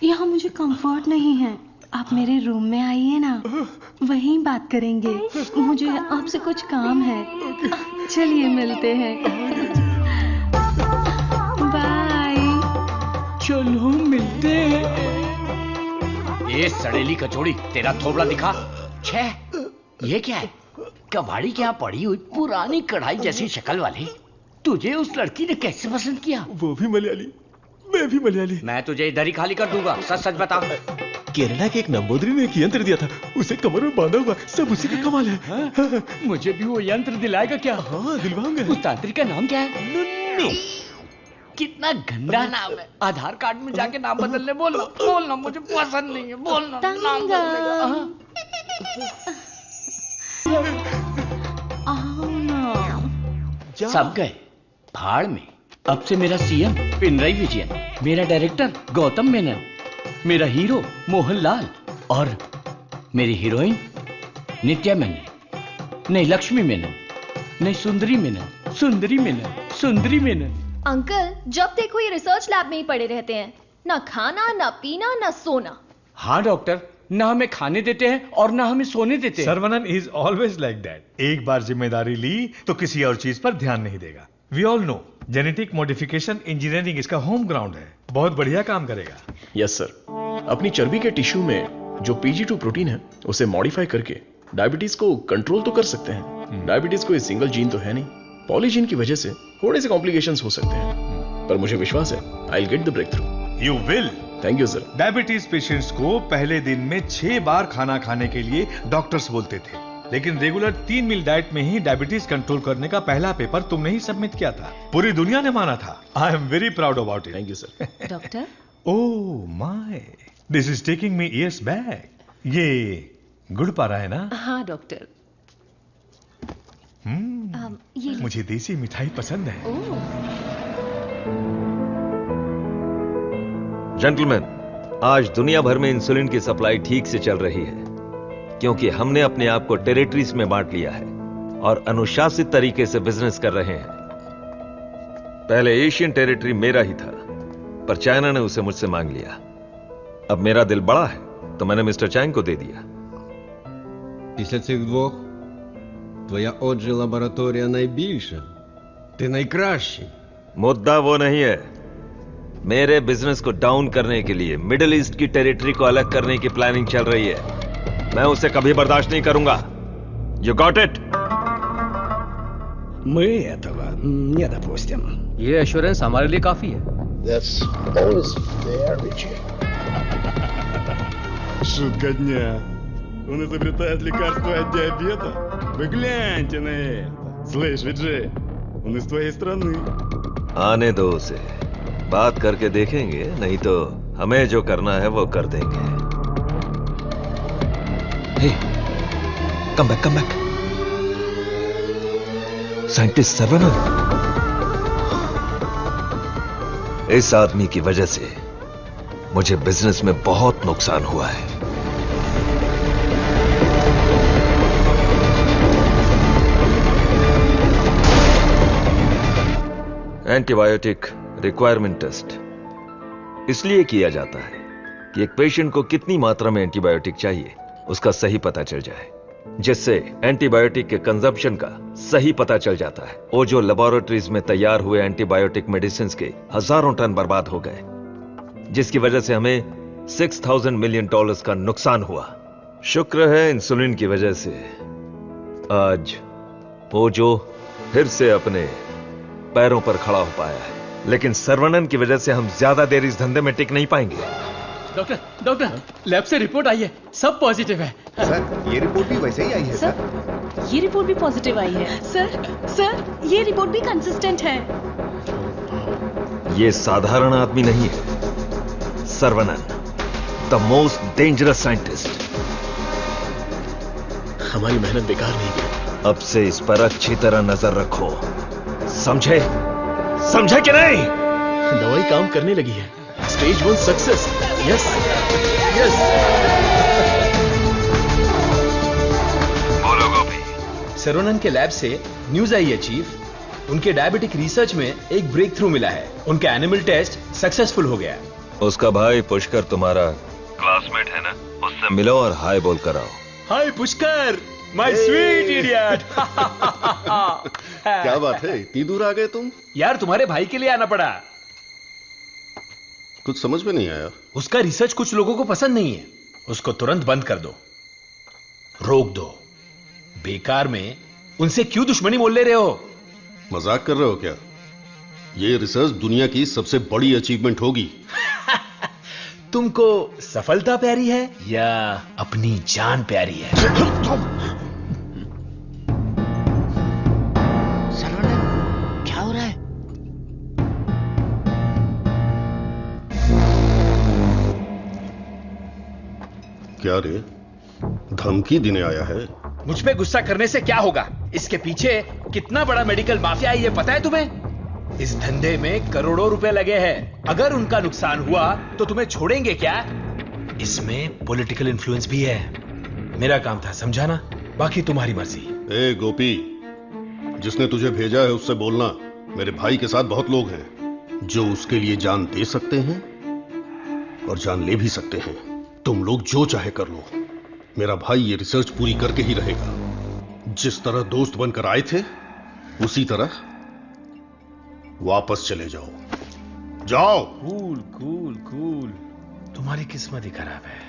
यहाँ मुझे कंफर्ट नहीं है, आप मेरे रूम में आइए ना, वहीं बात करेंगे। मुझे आपसे कुछ काम है। चलिए मिलते हैं। बाय। चलो मिलते हैं। ये सड़ेली कचौड़ी, तेरा थोबड़ा दिखा। छे, ये क्या है? कबाड़ी के यहाँ पड़ी हुई पुरानी कढ़ाई जैसी शक्ल वाली। तुझे उस लड़की ने कैसे पसंद किया? वो भी मलयाली, मैं भी मलयाली। मैं तुझे इधर ही खाली कर दूंगा, सच सच बता। केरला के एक नंबोदरी ने एक यंत्र दिया था, उसे कमर में बांधा हुआ, सब उसी का कमाल है। हाँ? मुझे भी वो यंत्र दिलाएगा क्या? हाँ, दिलवाऊंगा। उस तांत्रिक का नाम क्या है? नुन्नू। कितना गंदा नाम है। आधार कार्ड में जाके नाम बदलने बोलना, मुझे पसंद नहीं है। बोलना नाम बदलेगा। सब गए भाड़ में। अब से मेरा सीएम पिनराई विजयन, मेरा डायरेक्टर गौतम मेनन, मेरा हीरो मोहनलाल और मेरी हीरोइन नित्या मेनन। नहीं लक्ष्मी मेनन, नहीं सुंदरी मेनन। अंकल, जब देखो ये रिसर्च लैब में ही पड़े रहते हैं। ना खाना, ना पीना, ना सोना। हाँ डॉक्टर, ना हमें खाने देते हैं और ना हमें सोने देते हैं। Saravanan is always like that. एक बार जिम्मेदारी ली तो किसी और चीज पर ध्यान नहीं देगा। We all know genetic modification engineering इसका होम ग्राउंड है। बहुत बढ़िया काम करेगा। Yes sir. अपनी चर्बी के टिश्यू में जो PGE2 प्रोटीन है उसे मॉडिफाई करके डायबिटीज को कंट्रोल तो कर सकते हैं। डायबिटीज कोई सिंगल जीन तो है नहीं, पॉलीजीन की वजह से थोड़े से कॉम्प्लिकेशंस हो सकते हैं, पर मुझे विश्वास है I will get the breakthrough. You will. Thank you sir. Diabetes patients को पहले दिन में 6 बार खाना खाने के लिए डॉक्टर्स बोलते थे, लेकिन रेगुलर 3 मील डाइट में ही डायबिटीज कंट्रोल करने का पहला पेपर तुमने ही सबमिट किया था। पूरी दुनिया ने माना था। आई am very proud about it. Thank you sir. Doctor, oh my, this is taking me years back. ये गुड़ पारा है ना? हाँ डॉक्टर। मुझे देसी मिठाई पसंद है। जेंटलमैन, आज दुनिया भर में इंसुलिन की सप्लाई ठीक से चल रही है क्योंकि हमने अपने आप को टेरिटरीज में बांट लिया है और अनुशासित तरीके से बिजनेस कर रहे हैं। पहले एशियन टेरिटरी मेरा ही था, पर चाइना ने उसे मुझसे मांग लिया। अब मेरा दिल बड़ा है तो मैंने मिस्टर चैंग को दे दिया। Після цих двох твоя отже лабораторія найбільша. Ти найкращий. मुद्दा वो नहीं है। मेरे बिजनेस को डाउन करने के लिए मिडिल ईस्ट की टेरिटरी को अलग करने की प्लानिंग चल रही है। मैं उसे कभी बर्दाश्त नहीं करूंगा। You got it? Мы этого не допустим। ये एश्योरेंस हमारे लिए काफी है। That's always fair, Richie. Шутка дня. Он изобретает лекарство от диабета? Вы гляньте на это. Слышь, Виджей, он из твоей страны. आने दो उसे, बात करके देखेंगे, नहीं तो हमें जो करना है वो कर देंगे। हे, कम बैक। साइंटिस्ट सर्वनन। इस आदमी की वजह से मुझे बिजनेस में बहुत नुकसान हुआ है। एंटीबायोटिक रिक्वायरमेंट टेस्ट इसलिए किया जाता है कि एक पेशेंट को कितनी मात्रा में एंटीबायोटिक चाहिए उसका सही पता चल जाए, जिससे एंटीबायोटिक के कंजप्शन का सही पता चल जाता है। वो जो लेबोरेटरीज में तैयार हुए एंटीबायोटिक मेडिसिन के हजारों टन बर्बाद हो गए, जिसकी वजह से हमें $6,000 मिलियन का नुकसान हुआ। शुक्र है इंसुलिन की वजह से आज वो जो फिर से अपने पैरों पर खड़ा हो पाया है, लेकिन सर्वनन की वजह से हम ज्यादा देर इस धंधे में टिक नहीं पाएंगे। डॉक्टर, लैब से रिपोर्ट आई है, सब पॉजिटिव है। सर, ये रिपोर्ट भी वैसे ही आई है सर। ये रिपोर्ट भी पॉजिटिव आई है। सर, ये रिपोर्ट भी कंसिस्टेंट है। ये साधारण आदमी नहीं है। Saravanan, the most dangerous scientist. हमारी मेहनत बेकार नहीं गई। अब से इस पर अच्छी तरह नजर रखो, समझे कि नहीं? दवाई काम करने लगी है। Stage 1 success. यस। बोलो गोपी। सर्वनन के लैब से न्यूज आई है चीफ। उनके डायबिटिक रिसर्च में एक ब्रेक थ्रू मिला है। उनका एनिमल टेस्ट सक्सेसफुल हो गया। उसका भाई पुष्कर तुम्हारा क्लासमेट है ना? उससे मिलो और हाय बोल कर आओ। हाय पुष्कर, माय स्वीट इडियट। क्या बात है, इतनी दूर आ गए तुम? यार तुम्हारे भाई के लिए आना पड़ा। कुछ समझ में नहीं आया। उसका रिसर्च कुछ लोगों को पसंद नहीं है। उसको तुरंत बंद कर दो, रोक दो। बेकार में उनसे क्यों दुश्मनी मोल ले रहे हो? मजाक कर रहे हो क्या? ये रिसर्च दुनिया की सबसे बड़ी अचीवमेंट होगी। तुमको सफलता प्यारी है या अपनी जान प्यारी है? सर्वनन, क्या हो रहा है? क्या रे, धमकी देने आया है? मुझ पे गुस्सा करने से क्या होगा? इसके पीछे कितना बड़ा मेडिकल माफिया है ये पता है तुम्हें? इस धंधे में करोड़ों रुपए लगे हैं। अगर उनका नुकसान हुआ तो तुम्हें छोड़ेंगे क्या? इसमें पॉलिटिकल इन्फ्लुएंस भी है। मेरा काम था समझाना, बाकी तुम्हारी मर्जी। ए गोपी, जिसने तुझे भेजा है उससे बोलना मेरे भाई के साथ बहुत लोग हैं जो उसके लिए जान दे सकते हैं। और जान ले भी सकते हैं। तुम लोग जो चाहे कर लो, मेरा भाई ये रिसर्च पूरी करके ही रहेगा। जिस तरह दोस्त बनकर आए थे उसी तरह वापस चले जाओ। जाओ। कूल कूल कूल, तुम्हारी किस्मत ही खराब है।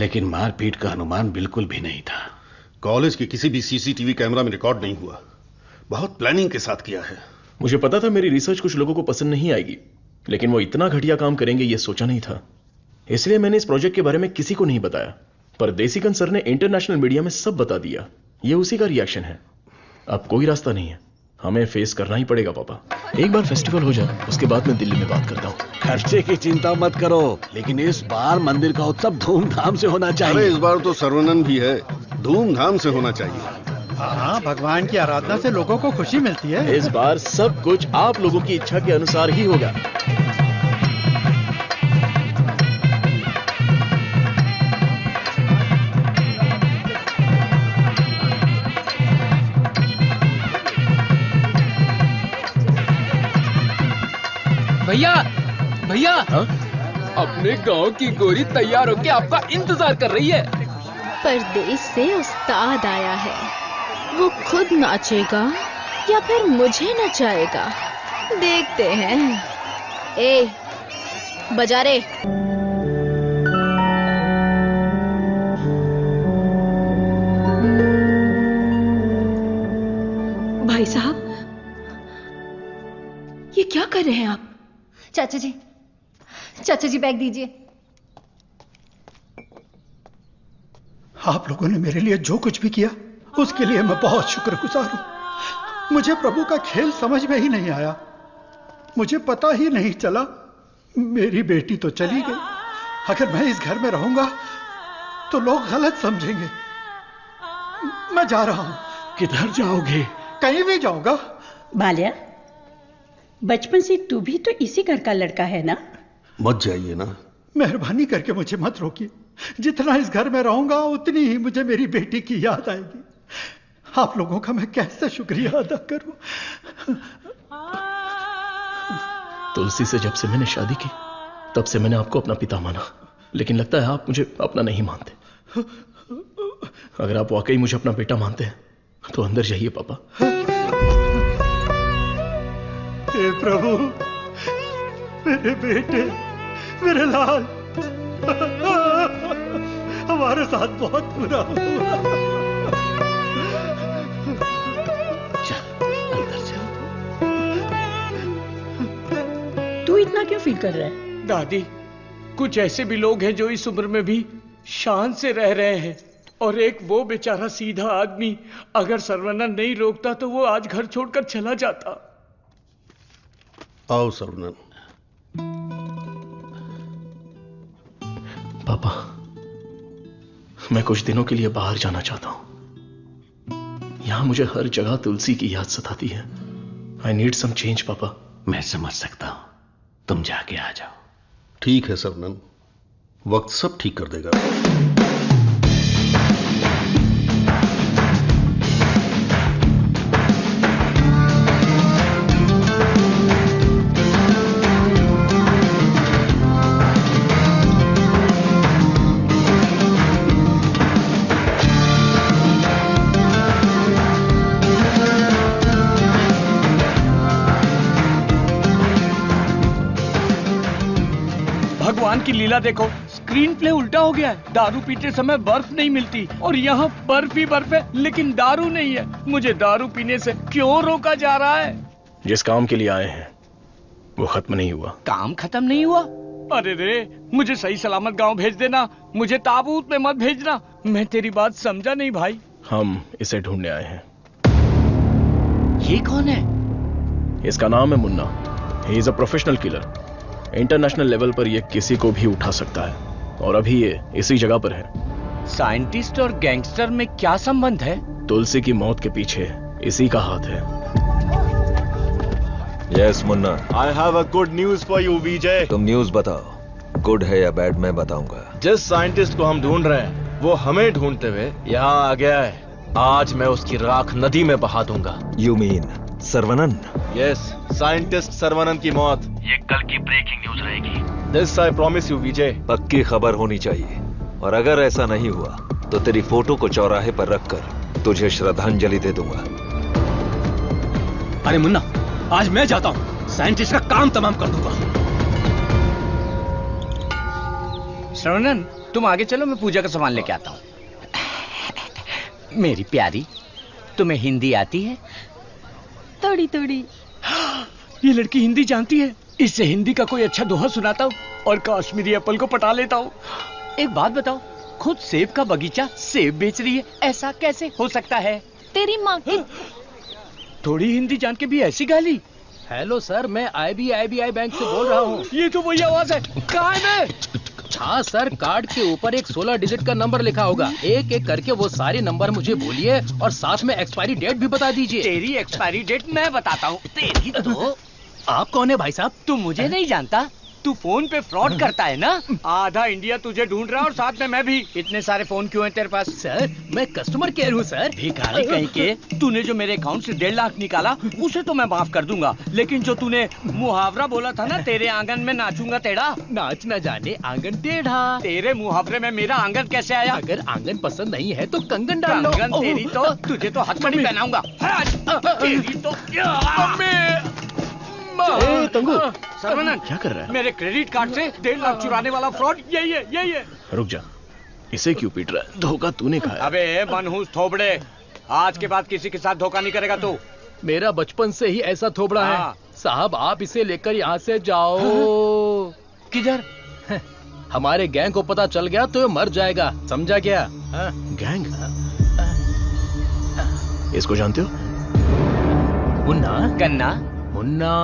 लेकिन मारपीट का अनुमान बिल्कुल भी नहीं था। कॉलेज के किसी भी सीसीटीवी कैमरा में रिकॉर्ड नहीं हुआ। बहुत प्लानिंग के साथ किया है। मुझे पता था मेरी रिसर्च कुछ लोगों को पसंद नहीं आएगी, लेकिन वो इतना घटिया काम करेंगे ये सोचा नहीं था। इसलिए मैंने इस प्रोजेक्ट के बारे में किसी को नहीं बताया, पर देसीकन सर ने इंटरनेशनल मीडिया में सब बता दिया। ये उसी का रिएक्शन है। अब कोई रास्ता नहीं है, हमें फेस करना ही पड़ेगा पापा। एक बार फेस्टिवल हो जाए उसके बाद मैं दिल्ली में बात करता हूँ। खर्चे की चिंता मत करो, लेकिन इस बार मंदिर का उत्सव धूमधाम से होना चाहिए। अरे इस बार तो सर्वनन भी है, धूमधाम से होना चाहिए। हाँ, भगवान की आराधना से लोगों को खुशी मिलती है। इस बार सब कुछ आप लोगों की इच्छा के अनुसार ही होगा। भैया भैया, अपने गांव की गोरी तैयार होके आपका इंतजार कर रही है। परदेश से उस्ताद आया है, वो खुद नाचेगा या फिर मुझे नचाएगा, देखते हैं। ए, बजा रे। भाई साहब, ये क्या कर रहे हैं आप? चाचा जी बैग दीजिए। आप लोगों ने मेरे लिए जो कुछ भी किया उसके लिए मैं बहुत शुक्रगुजार हूं। मुझे प्रभु का खेल समझ में ही नहीं आया। मुझे पता ही नहीं चला। मेरी बेटी तो चली गई। अगर मैं इस घर में रहूंगा तो लोग गलत समझेंगे। मैं जा रहा हूं। किधर जाओगे? कहीं भी जाऊंगा। बाल्या, बचपन से तू भी तो इसी घर का लड़का है ना? मत जाइए ना। मेहरबानी करके मुझे मत रोकिए। जितना इस घर में रहूंगा उतनी ही मुझे मेरी बेटी की याद आएगी। आप लोगों का मैं कैसे शुक्रिया अदा करूं। तुलसी से जब से मैंने शादी की तब से मैंने आपको अपना पिता माना, लेकिन लगता है आप मुझे अपना नहीं मानते। अगर आप वाकई मुझे अपना बेटा मानते हैं तो अंदर जाइए पापा। हे प्रभु, मेरे बेटे, मेरे लाल, हमारे साथ बहुत बुरा हुआ। तू इतना क्यों फील कर रहा है? दादी, कुछ ऐसे भी लोग हैं जो इस उम्र में भी शान से रह रहे हैं, और एक वो बेचारा सीधा आदमी, अगर सर्वनन नहीं रोकता तो वो आज घर छोड़कर चला जाता। आओ सर्वनन। पापा, मैं कुछ दिनों के लिए बाहर जाना चाहता हूं। यहां मुझे हर जगह तुलसी की याद सताती है। आई नीड सम चेंज पापा। मैं समझ सकता हूं, तुम जाके आ जाओ। ठीक है सर्वनन, वक्त सब ठीक कर देगा। भगवान की लीला देखो, स्क्रीन प्ले उल्टा हो गया है। दारू पीते समय बर्फ नहीं मिलती और यहाँ बर्फ ही बर्फ है, लेकिन दारू नहीं है। मुझे दारू पीने से क्यों रोका जा रहा है? जिस काम के लिए आए हैं वो खत्म नहीं हुआ। काम खत्म नहीं हुआ? अरे रे, मुझे सही सलामत गांव भेज देना, मुझे ताबूत में मत भेजना। मैं तेरी बात समझा नहीं भाई। हम इसे ढूंढने आए हैं। ये कौन है? इसका नाम है Munna. He is a professional killer. International level पर ये किसी को भी उठा सकता है, और अभी ये इसी जगह पर है। साइंटिस्ट और गैंगस्टर में क्या संबंध है? तुलसी की मौत के पीछे इसी का हाथ है। Yes Munna, I have a good news for you Vijay. तुम न्यूज बताओ, गुड है या बैड मैं बताऊंगा। जिस साइंटिस्ट को हम ढूंढ रहे हैं वो हमें ढूंढते हुए यहाँ आ गया है। आज मैं उसकी राख नदी में बहा दूंगा। You mean Saravanan? Yes, scientist Saravanan की मौत ये कल की ब्रेकिंग न्यूज रहेगी। दिस आई प्रॉमिस यू विजय। पक्की खबर होनी चाहिए, और अगर ऐसा नहीं हुआ तो तेरी फोटो को चौराहे पर रखकर तुझे श्रद्धांजलि दे दूंगा। अरे मुन्ना, आज मैं जाता हूं, साइंटिस्ट का काम तमाम कर दूंगा। श्रवणन, तुम आगे चलो, मैं पूजा का सामान लेके आता हूँ। मेरी प्यारी, तुम्हें हिंदी आती है? थोड़ी थोड़ी। ये लड़की हिंदी जानती है। इससे हिंदी का कोई अच्छा दोहा सुनाता हूँ और कश्मीरी एप्पल को पटा लेता हूँ। एक बात बताओ, खुद सेब का बगीचा सेब बेच रही है, ऐसा कैसे हो सकता है? तेरी माँ की। थोड़ी हिंदी जान के भी ऐसी गाली? हेलो सर, मैं IBI बैंक से बोल रहा हूँ। ये तो वही आवाज है। कहाँ है मैं? हाँ सर, कार्ड के ऊपर एक 16 डिजिट का नंबर लिखा होगा। एक एक करके वो सारे नंबर मुझे बोलिए और साथ में एक्सपायरी डेट भी बता दीजिए। तेरी एक्सपायरी डेट मैं बताता हूँ। तेरी तो। आप कौन है भाई साहब? तू मुझे नहीं जानता? तू फोन पे फ्रॉड करता है ना? आधा इंडिया तुझे ढूंढ रहा है और साथ में मैं भी। इतने सारे फोन क्यों हैं तेरे पास? सर, मैं कस्टमर केयर हूँ सर। भिखारी कहीं के। तूने जो मेरे अकाउंट से 1.5 लाख निकाला उसे तो मैं माफ कर दूंगा, लेकिन जो तूने मुहावरा बोला था ना, तेरे आंगन में नाचूंगा टेढ़ा, नाच न जाने आंगन टेढ़ा। तेरे मुहावरे में मेरा आंगन कैसे आया? अगर आंगन पसंद नहीं है तो कंगन डाल लो। कंगन तेरी तो, तुझे तो हथकड़ी पहनाऊंगा। तेरी तो। तंगू, सर्वनन, क्या कर रहा है? मेरे क्रेडिट कार्ड से 1.5 लाख चुराने वाला फ्रॉड यही है, यही है। रुक जा, इसे क्यों पीट रहा है? धोखा तूने खाया। अबे मनहूस थोबड़े, आज के बाद किसी के साथ धोखा नहीं करेगा तू। मेरा बचपन से ही ऐसा थोबड़ा है साहब। आप इसे लेकर यहाँ से जाओ। किधर? हमारे गैंग को पता चल गया तो ये मर जाएगा, समझा क्या? गैंग? इसको जानते हो? मुन्ना? गन्ना? मुन्ना।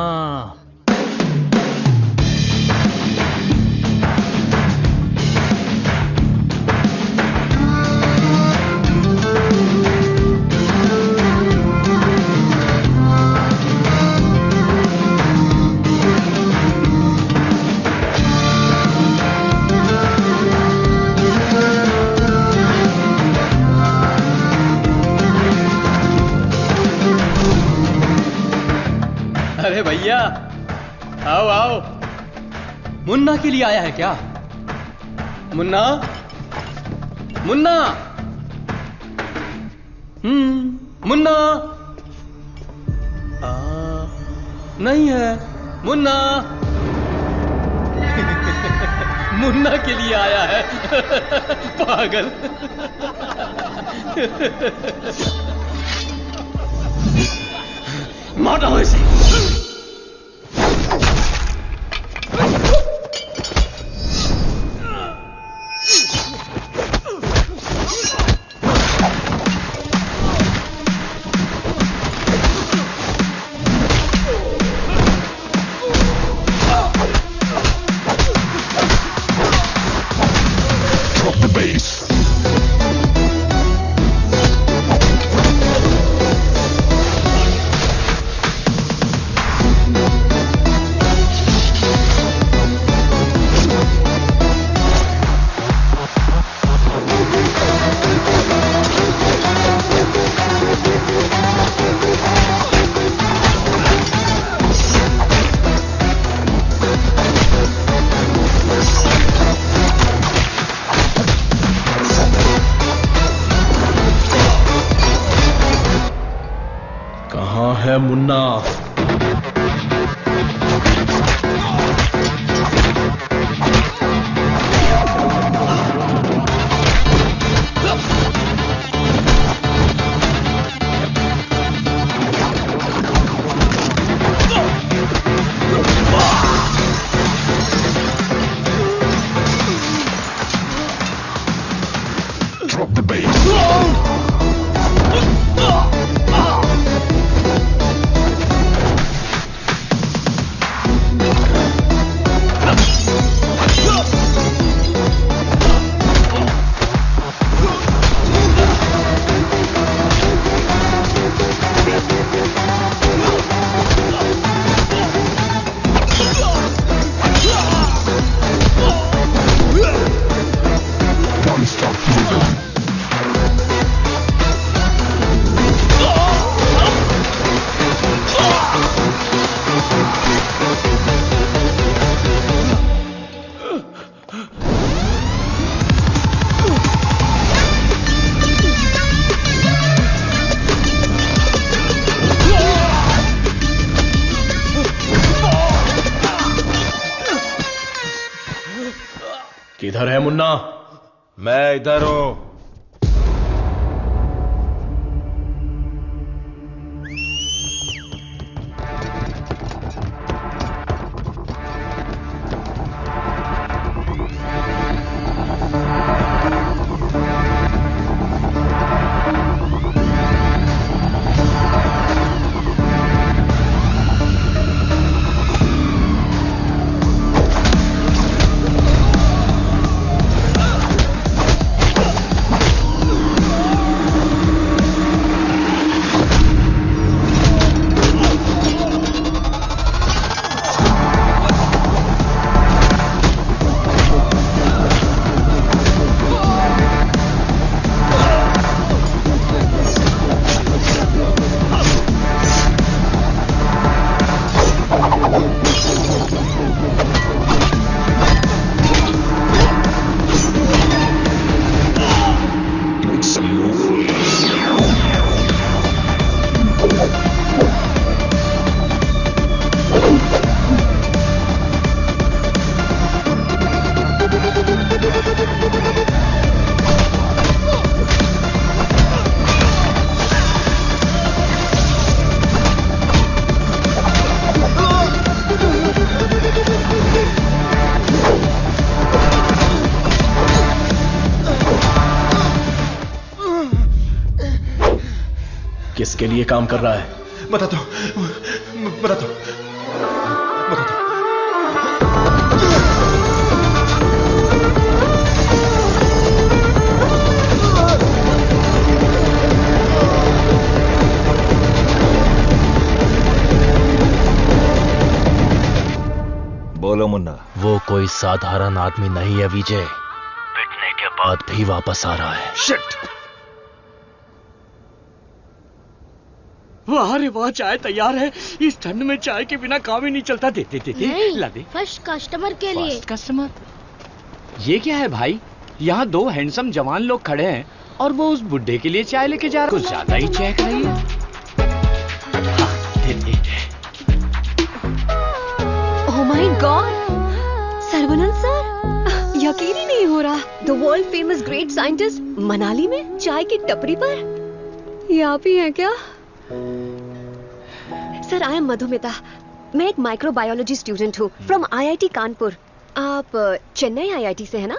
अरे भैया, आओ आओ। मुन्ना के लिए आया है क्या? मुन्ना, मुन्ना, मुन्ना। नहीं है मुन्ना। मुन्ना के लिए आया है। पागल। मारो इसे। है मुन्ना। किधर है मुन्ना? मैं इधर हूं। किसके लिए काम कर रहा है? बताता हूं, बताता हूं। बोलो मुन्ना। वो कोई साधारण आदमी नहीं है विजय, पिटने के बाद भी वापस आ रहा है। शिट! वाह रे वाह, चाय तैयार है। इस ठंड में चाय के बिना काम ही नहीं चलता। दे ला दे। फर्स्ट कस्टमर के लिए। First customer? ये क्या है भाई? यहाँ दो हैंडसम जवान लोग खड़े हैं और वो उस बुड्ढे के लिए चाय लेके जा रहा है। कुछ ज्यादा ही चेक रही है। ओह माय गॉड, सर्वनंद सर, यकीन ही नहीं हो रहा, the world famous great scientist Manali में चाय की टपरी पर। ये आप ही हैं क्या? Sir, I M Madhumita. मैं एक माइक्रोबायोलॉजी स्टूडेंट हूँ फ्रॉम IIT कानपुर। आप चेन्नई IIT से है ना?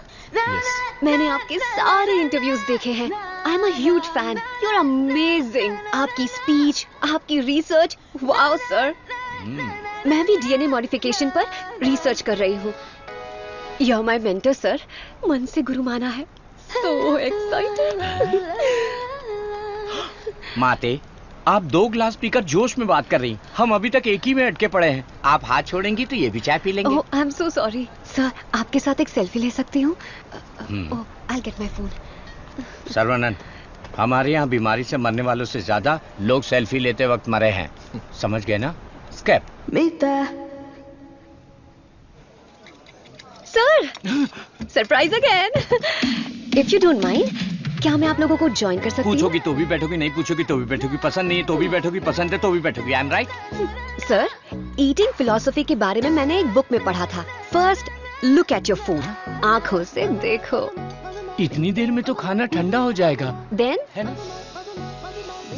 मैंने आपके सारे इंटरव्यूज देखे हैं। I am a huge fan. You are amazing. आपकी स्पीच, आपकी रिसर्च, वाओ सर। मैं भी DNA मॉडिफिकेशन पर रिसर्च कर रही हूँ। You are my mentor sir. मन से गुरु माना है। So excited. माते, आप 2 ग्लास पीकर जोश में बात कर रही। हम अभी तक एक ही में अटके पड़े हैं। आप हाथ छोड़ेंगी तो ये भी चाय पी लेंगे। I am so sorry sir. आपके साथ एक सेल्फी ले सकती हूँ? I get my phone. Sarvanand, हमारे यहाँ बीमारी से मरने वालों से ज्यादा लोग सेल्फी लेते वक्त मरे हैं। समझ गए ना? स्केप। Sir, surprise again. If you don't mind, क्या मैं आप लोगों को ज्वाइन कर सकती हूँ? पूछोगी तो भी बैठोगी, नहीं पूछोगी तो भी बैठोगी, पसंद नहीं है तो भी बैठोगी, पसंद है तो भी बैठोगी। I am right? Sir, eating philosophy के बारे में मैंने एक बुक में पढ़ा था। First look at your food, आंखों से देखो। इतनी देर में तो खाना ठंडा हो जाएगा। देन है ना?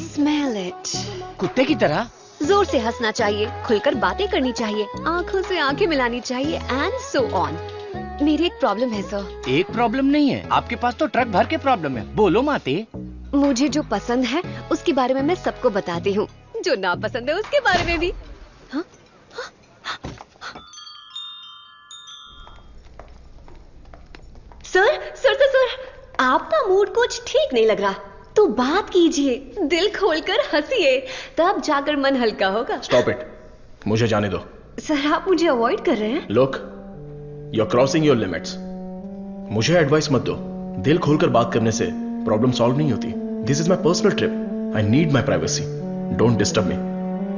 Smell it. कुत्ते की तरह जोर से हंसना चाहिए, खुलकर बातें करनी चाहिए, आंखों से आंखें मिलानी चाहिए, एंड सो ऑन। मेरी एक प्रॉब्लम है सर। एक प्रॉब्लम नहीं है, आपके पास तो ट्रक भर के प्रॉब्लम है। बोलो माते। मुझे जो पसंद है उसके बारे में मैं सबको बताती हूँ, जो ना पसंद है उसके बारे में भी। हाँ? सर, आपका मूड कुछ ठीक नहीं लग रहा, तो बात कीजिए, दिल खोलकर हंसिए, तब जाकर मन हल्का होगा। स्टॉप इट, मुझे जाने दो। सर, आप मुझे अवॉइड कर रहे हैं। Look, you are crossing your limits. मुझे एडवाइस मत दो। दिल खोलकर बात करने से प्रॉब्लम सॉल्व नहीं होती। This is my personal trip. I need my privacy. Don't disturb me.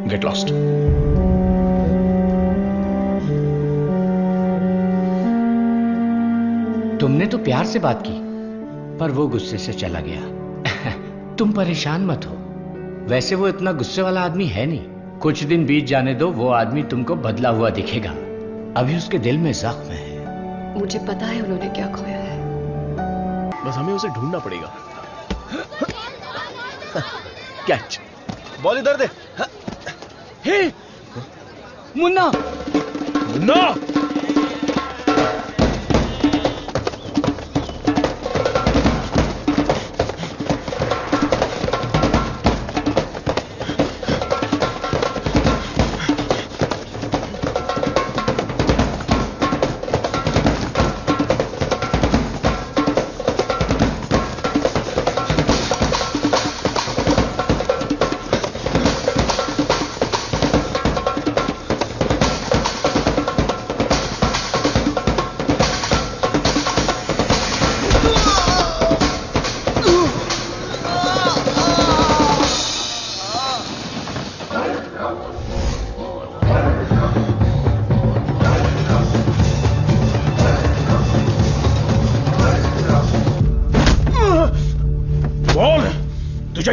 Get lost. तुमने तो प्यार से बात की, पर वो गुस्से से चला गया। तुम परेशान मत हो। वैसे वो इतना गुस्से वाला आदमी है नहीं। कुछ दिन बीत जाने दो, वो आदमी तुमको बदला हुआ दिखेगा। अभी उसके दिल में जख्म है। मुझे पता है उन्होंने क्या खोया है। बस हमें उसे ढूंढना पड़ेगा। कैच। बॉल इधर दे। हे मुन्ना, मुन्ना!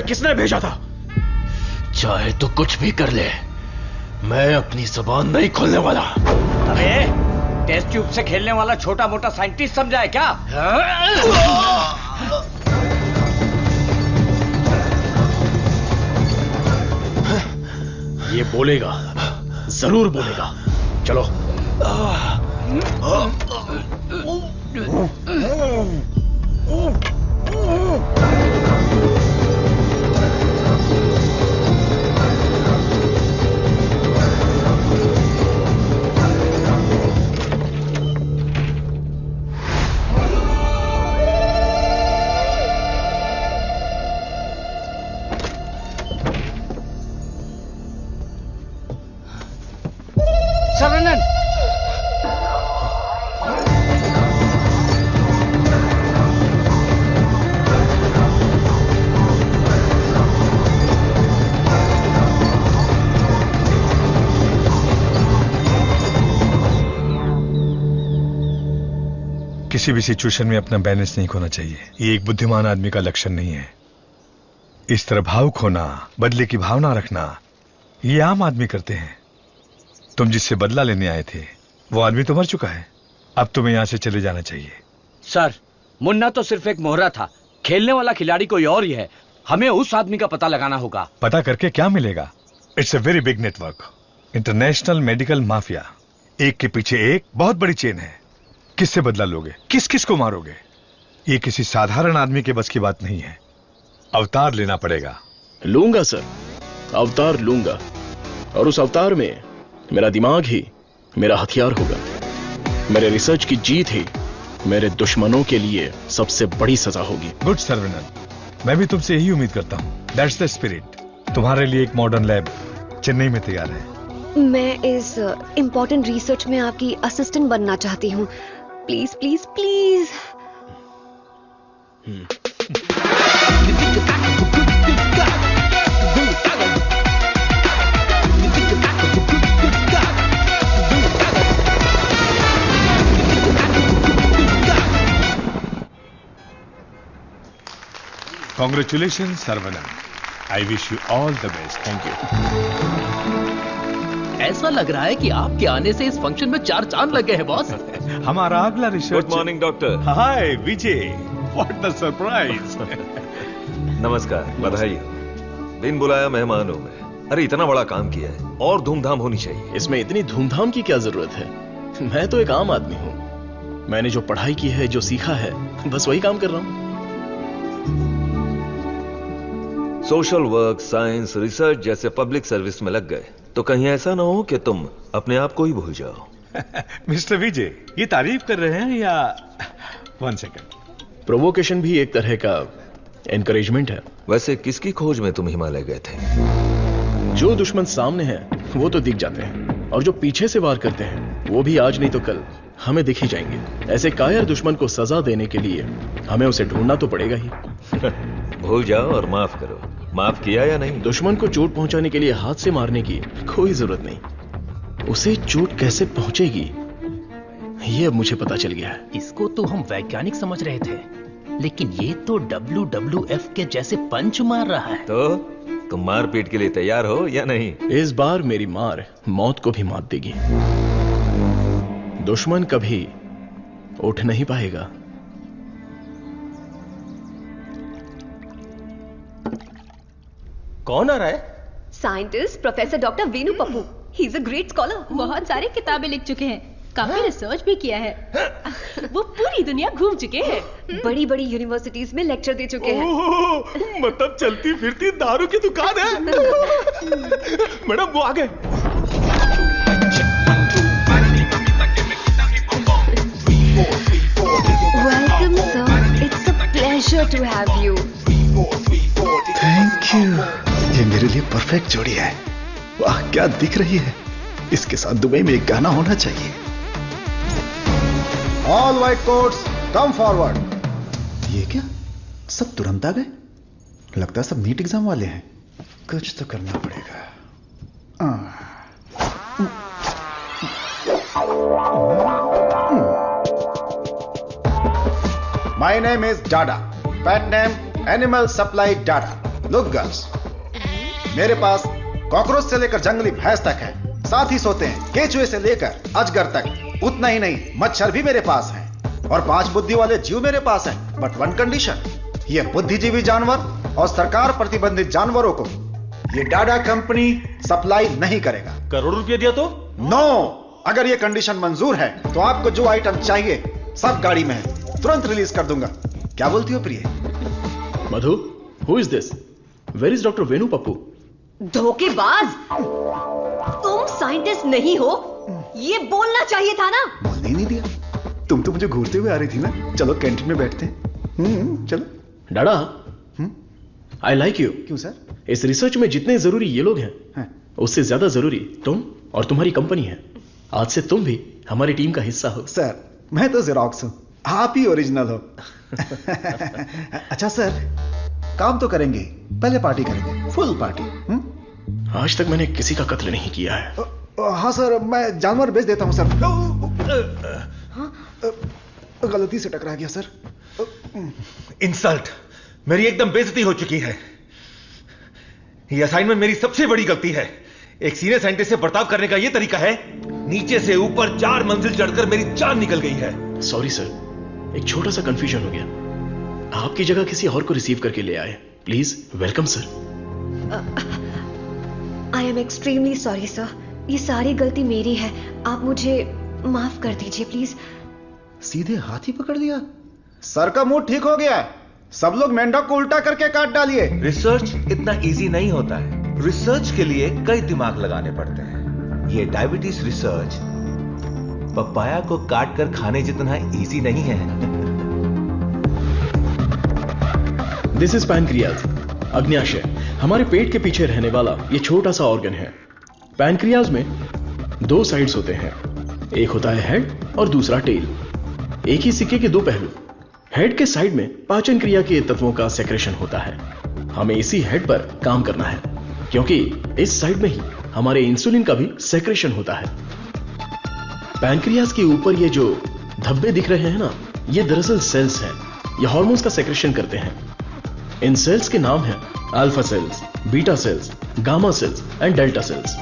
किसने भेजा था? चाहे तो कुछ भी कर ले, मैं अपनी जुबान नहीं खोलने वाला। अबे, टेस्ट ट्यूब से खेलने वाला छोटा मोटा साइंटिस्ट समझा है क्या? ये बोलेगा, जरूर बोलेगा। चलो। सर्वनंद, किसी भी सिचुएशन में अपना बैलेंस नहीं खोना चाहिए। ये एक बुद्धिमान आदमी का लक्षण नहीं है। इस तरह भावुक होना, बदले की भावना रखना, ये आम आदमी करते हैं। तुम जिससे बदला लेने आए थे वो आदमी तो मर चुका है। अब तुम्हें यहां से चले जाना चाहिए। सर, मुन्ना तो सिर्फ एक मोहरा था, खेलने वाला खिलाड़ी कोई और ही है। हमें उस आदमी का पता लगाना होगा। पता करके क्या मिलेगा? It's a very big network, international medical mafia. एक के पीछे एक बहुत बड़ी चेन है। किससे बदला लोगे? किस किस को मारोगे? ये किसी साधारण आदमी के बस की बात नहीं है। अवतार लेना पड़ेगा। लूंगा सर, अवतार लूंगा, और उस अवतार में मेरा दिमाग ही मेरा हथियार होगा। मेरे रिसर्च की जीत ही मेरे दुश्मनों के लिए सबसे बड़ी सजा होगी। गुड सर्वनन, मैं भी तुमसे यही उम्मीद करता हूं। That's the spirit. तुम्हारे लिए एक मॉडर्न लैब चेन्नई में तैयार है। मैं इस इम्पोर्टेंट रिसर्च में आपकी असिस्टेंट बनना चाहती हूँ। Please please please. Congratulations, Saravanan. I wish you all the best. Thank you. ऐसा लग रहा है कि आपके आने से इस फंक्शन में 4 चांद लगे हैं बॉस। हमारा अगला research. Good morning doctor. Hi Vijay, what the surprise. नमस्कार, बधाई हो। बिन बुलाया मेहमान हूं मैं। अरे इतना बड़ा काम किया है और धूमधाम होनी चाहिए। इसमें इतनी धूमधाम की क्या जरूरत है? मैं तो एक आम आदमी हूं। मैंने जो पढ़ाई की है, जो सीखा है, बस वही काम कर रहा हूं। सोशल वर्क, साइंस, रिसर्च जैसे पब्लिक सर्विस में लग गए तो कहीं ऐसा ना हो कि तुम अपने आप को ही भूल जाओ। मिस्टर विजय, ये तारीफ कर रहे हैं या? 1 सेकंड। प्रोवोकेशन भी एक तरह का एनकरेजमेंट है। वैसे किसकी खोज में तुम हिमालय गए थे? जो दुश्मन सामने हैं वो तो दिख जाते हैं, और जो पीछे से वार करते हैं वो भी आज नहीं तो कल हमें दिख ही जाएंगे। ऐसे कायर दुश्मन को सजा देने के लिए हमें उसे ढूंढना तो पड़ेगा ही। भूल जाओ और माफ करो। माफ किया या नहीं? दुश्मन को चोट पहुंचाने के लिए हाथ से मारने की कोई जरूरत नहीं। उसे चोट कैसे पहुंचेगी ये अब मुझे पता चल गया है। इसको तो हम वैज्ञानिक समझ रहे थे, लेकिन ये तो WWF के जैसे पंच मार रहा है। तो तुम मारपीट के लिए तैयार हो या नहीं? इस बार मेरी मार मौत को भी मात देगी। दुश्मन कभी उठ नहीं पाएगा। कौन आ रहा है? Scientist professor doctor Venu Pappu. He is a great scholar. बहुत सारी किताबें लिख चुके हैं, काफी रिसर्च भी किया है। वो पूरी दुनिया घूम चुके हैं, बड़ी बड़ी यूनिवर्सिटीज में लेक्चर दे चुके हैं। मतलब चलती फिरती दारू की दुकान है। मैडम वो आ गए। Welcome sir, it's a pleasure to have you. Thank you. ये मेरे लिए परफेक्ट जोड़ी है। वाह क्या दिख रही है। इसके साथ दुबई में एक गाना होना चाहिए। All white quotes come forward. ये क्या, सब तुरंत आ गए? लगता है सब नीट एग्जाम वाले हैं। कुछ तो करना पड़ेगा। My name is Dada, pet name animal supply Dada. Look girls, मेरे पास कॉकरोच से लेकर जंगली भैंस तक है, साथ ही सोते हैं केचुए से लेकर अजगर तक। उतना ही नहीं, मच्छर भी मेरे पास है, और 5 बुद्धि वाले जीव मेरे पास हैं। बट 1 कंडीशन, ये बुद्धिजीवी जानवर और सरकार प्रतिबंधित जानवरों को ये डाडा कंपनी सप्लाई नहीं करेगा। करोड़ रुपया दिया तो? नो, अगर ये कंडीशन मंजूर है तो आपको जो आइटम चाहिए सब गाड़ी में है, तुरंत रिलीज कर दूंगा। क्या बोलती हो प्रिय? Madhu, who is this? Where is doctor Venu Pappu? धोखेबाज, तुम साइंटिस्ट नहीं हो, ये बोलना चाहिए था ना। बोलने ही नहीं दिया। तुम तो मुझे घूरते हुए आ रही थी ना। चलो कैंटीन में बैठते हैं। चलो। डाडा, आई लाइक यू। क्यों सर? इस रिसर्च में जितने जरूरी ये लोग हैं, उससे ज्यादा जरूरी तुम और तुम्हारी कंपनी है। आज से तुम भी हमारी टीम का हिस्सा हो। सर, मैं तो जेरोक्स हूं, आप ही ओरिजिनल हो। अच्छा सर, काम तो करेंगे, पहले पार्टी करेंगे, फुल पार्टी। आज तक मैंने किसी का कत्ल नहीं किया है। हाँ सर, मैं जानवर बेच देता हूं सर। गलती से टकरा गया सर। इंसल्ट, मेरी एकदम बेइज्जती हो चुकी है। ये असाइनमेंट मेरी सबसे बड़ी गलती है। एक सीनियर साइंटिस्ट से बर्ताव करने का यह तरीका है? नीचे से ऊपर 4 मंजिल चढ़कर मेरी जान निकल गई है। सॉरी सर, एक छोटा सा कंफ्यूजन हो गया। आपकी जगह किसी और को रिसीव करके ले आए। Please welcome sir. I am extremely sorry sir, ये सारी गलती मेरी है, आप मुझे माफ कर दीजिए प्लीज। सीधे हाथ ही पकड़ लिया। सर का मूड ठीक हो गया, सब लोग मेंढक को उल्टा करके काट डालिए। रिसर्च इतना इजी नहीं होता है, रिसर्च के लिए कई दिमाग लगाने पड़ते हैं। ये डायबिटीज रिसर्च पपाया को काट कर खाने जितना इजी नहीं है। दिस इज पैनक्रियाज, अग्न्याशय, हमारे पेट के पीछे रहने वाला ये छोटा सा ऑर्गन है। पैनक्रियाज में दो साइड्स होते हैं, एक होता है हेड और दूसरा टेल। एक ही सिक्के के दो पहलू। हेड के साइड में पाचन क्रिया के तत्वों का सेक्रेशन होता है। हमें इसी हेड पर काम करना है, क्योंकि इस साइड में ही हमारे इंसुलिन का भी सेक्रेशन होता है। पैनक्रियाज के ऊपर ये जो धब्बे दिख रहे हैं ना, ये दरअसल सेल्स हैं। ये हार्मोन्स का सेक्रेशन करते हैं। इन सेल्स के नाम हैं alpha cells, beta cells, gamma cells and delta cells.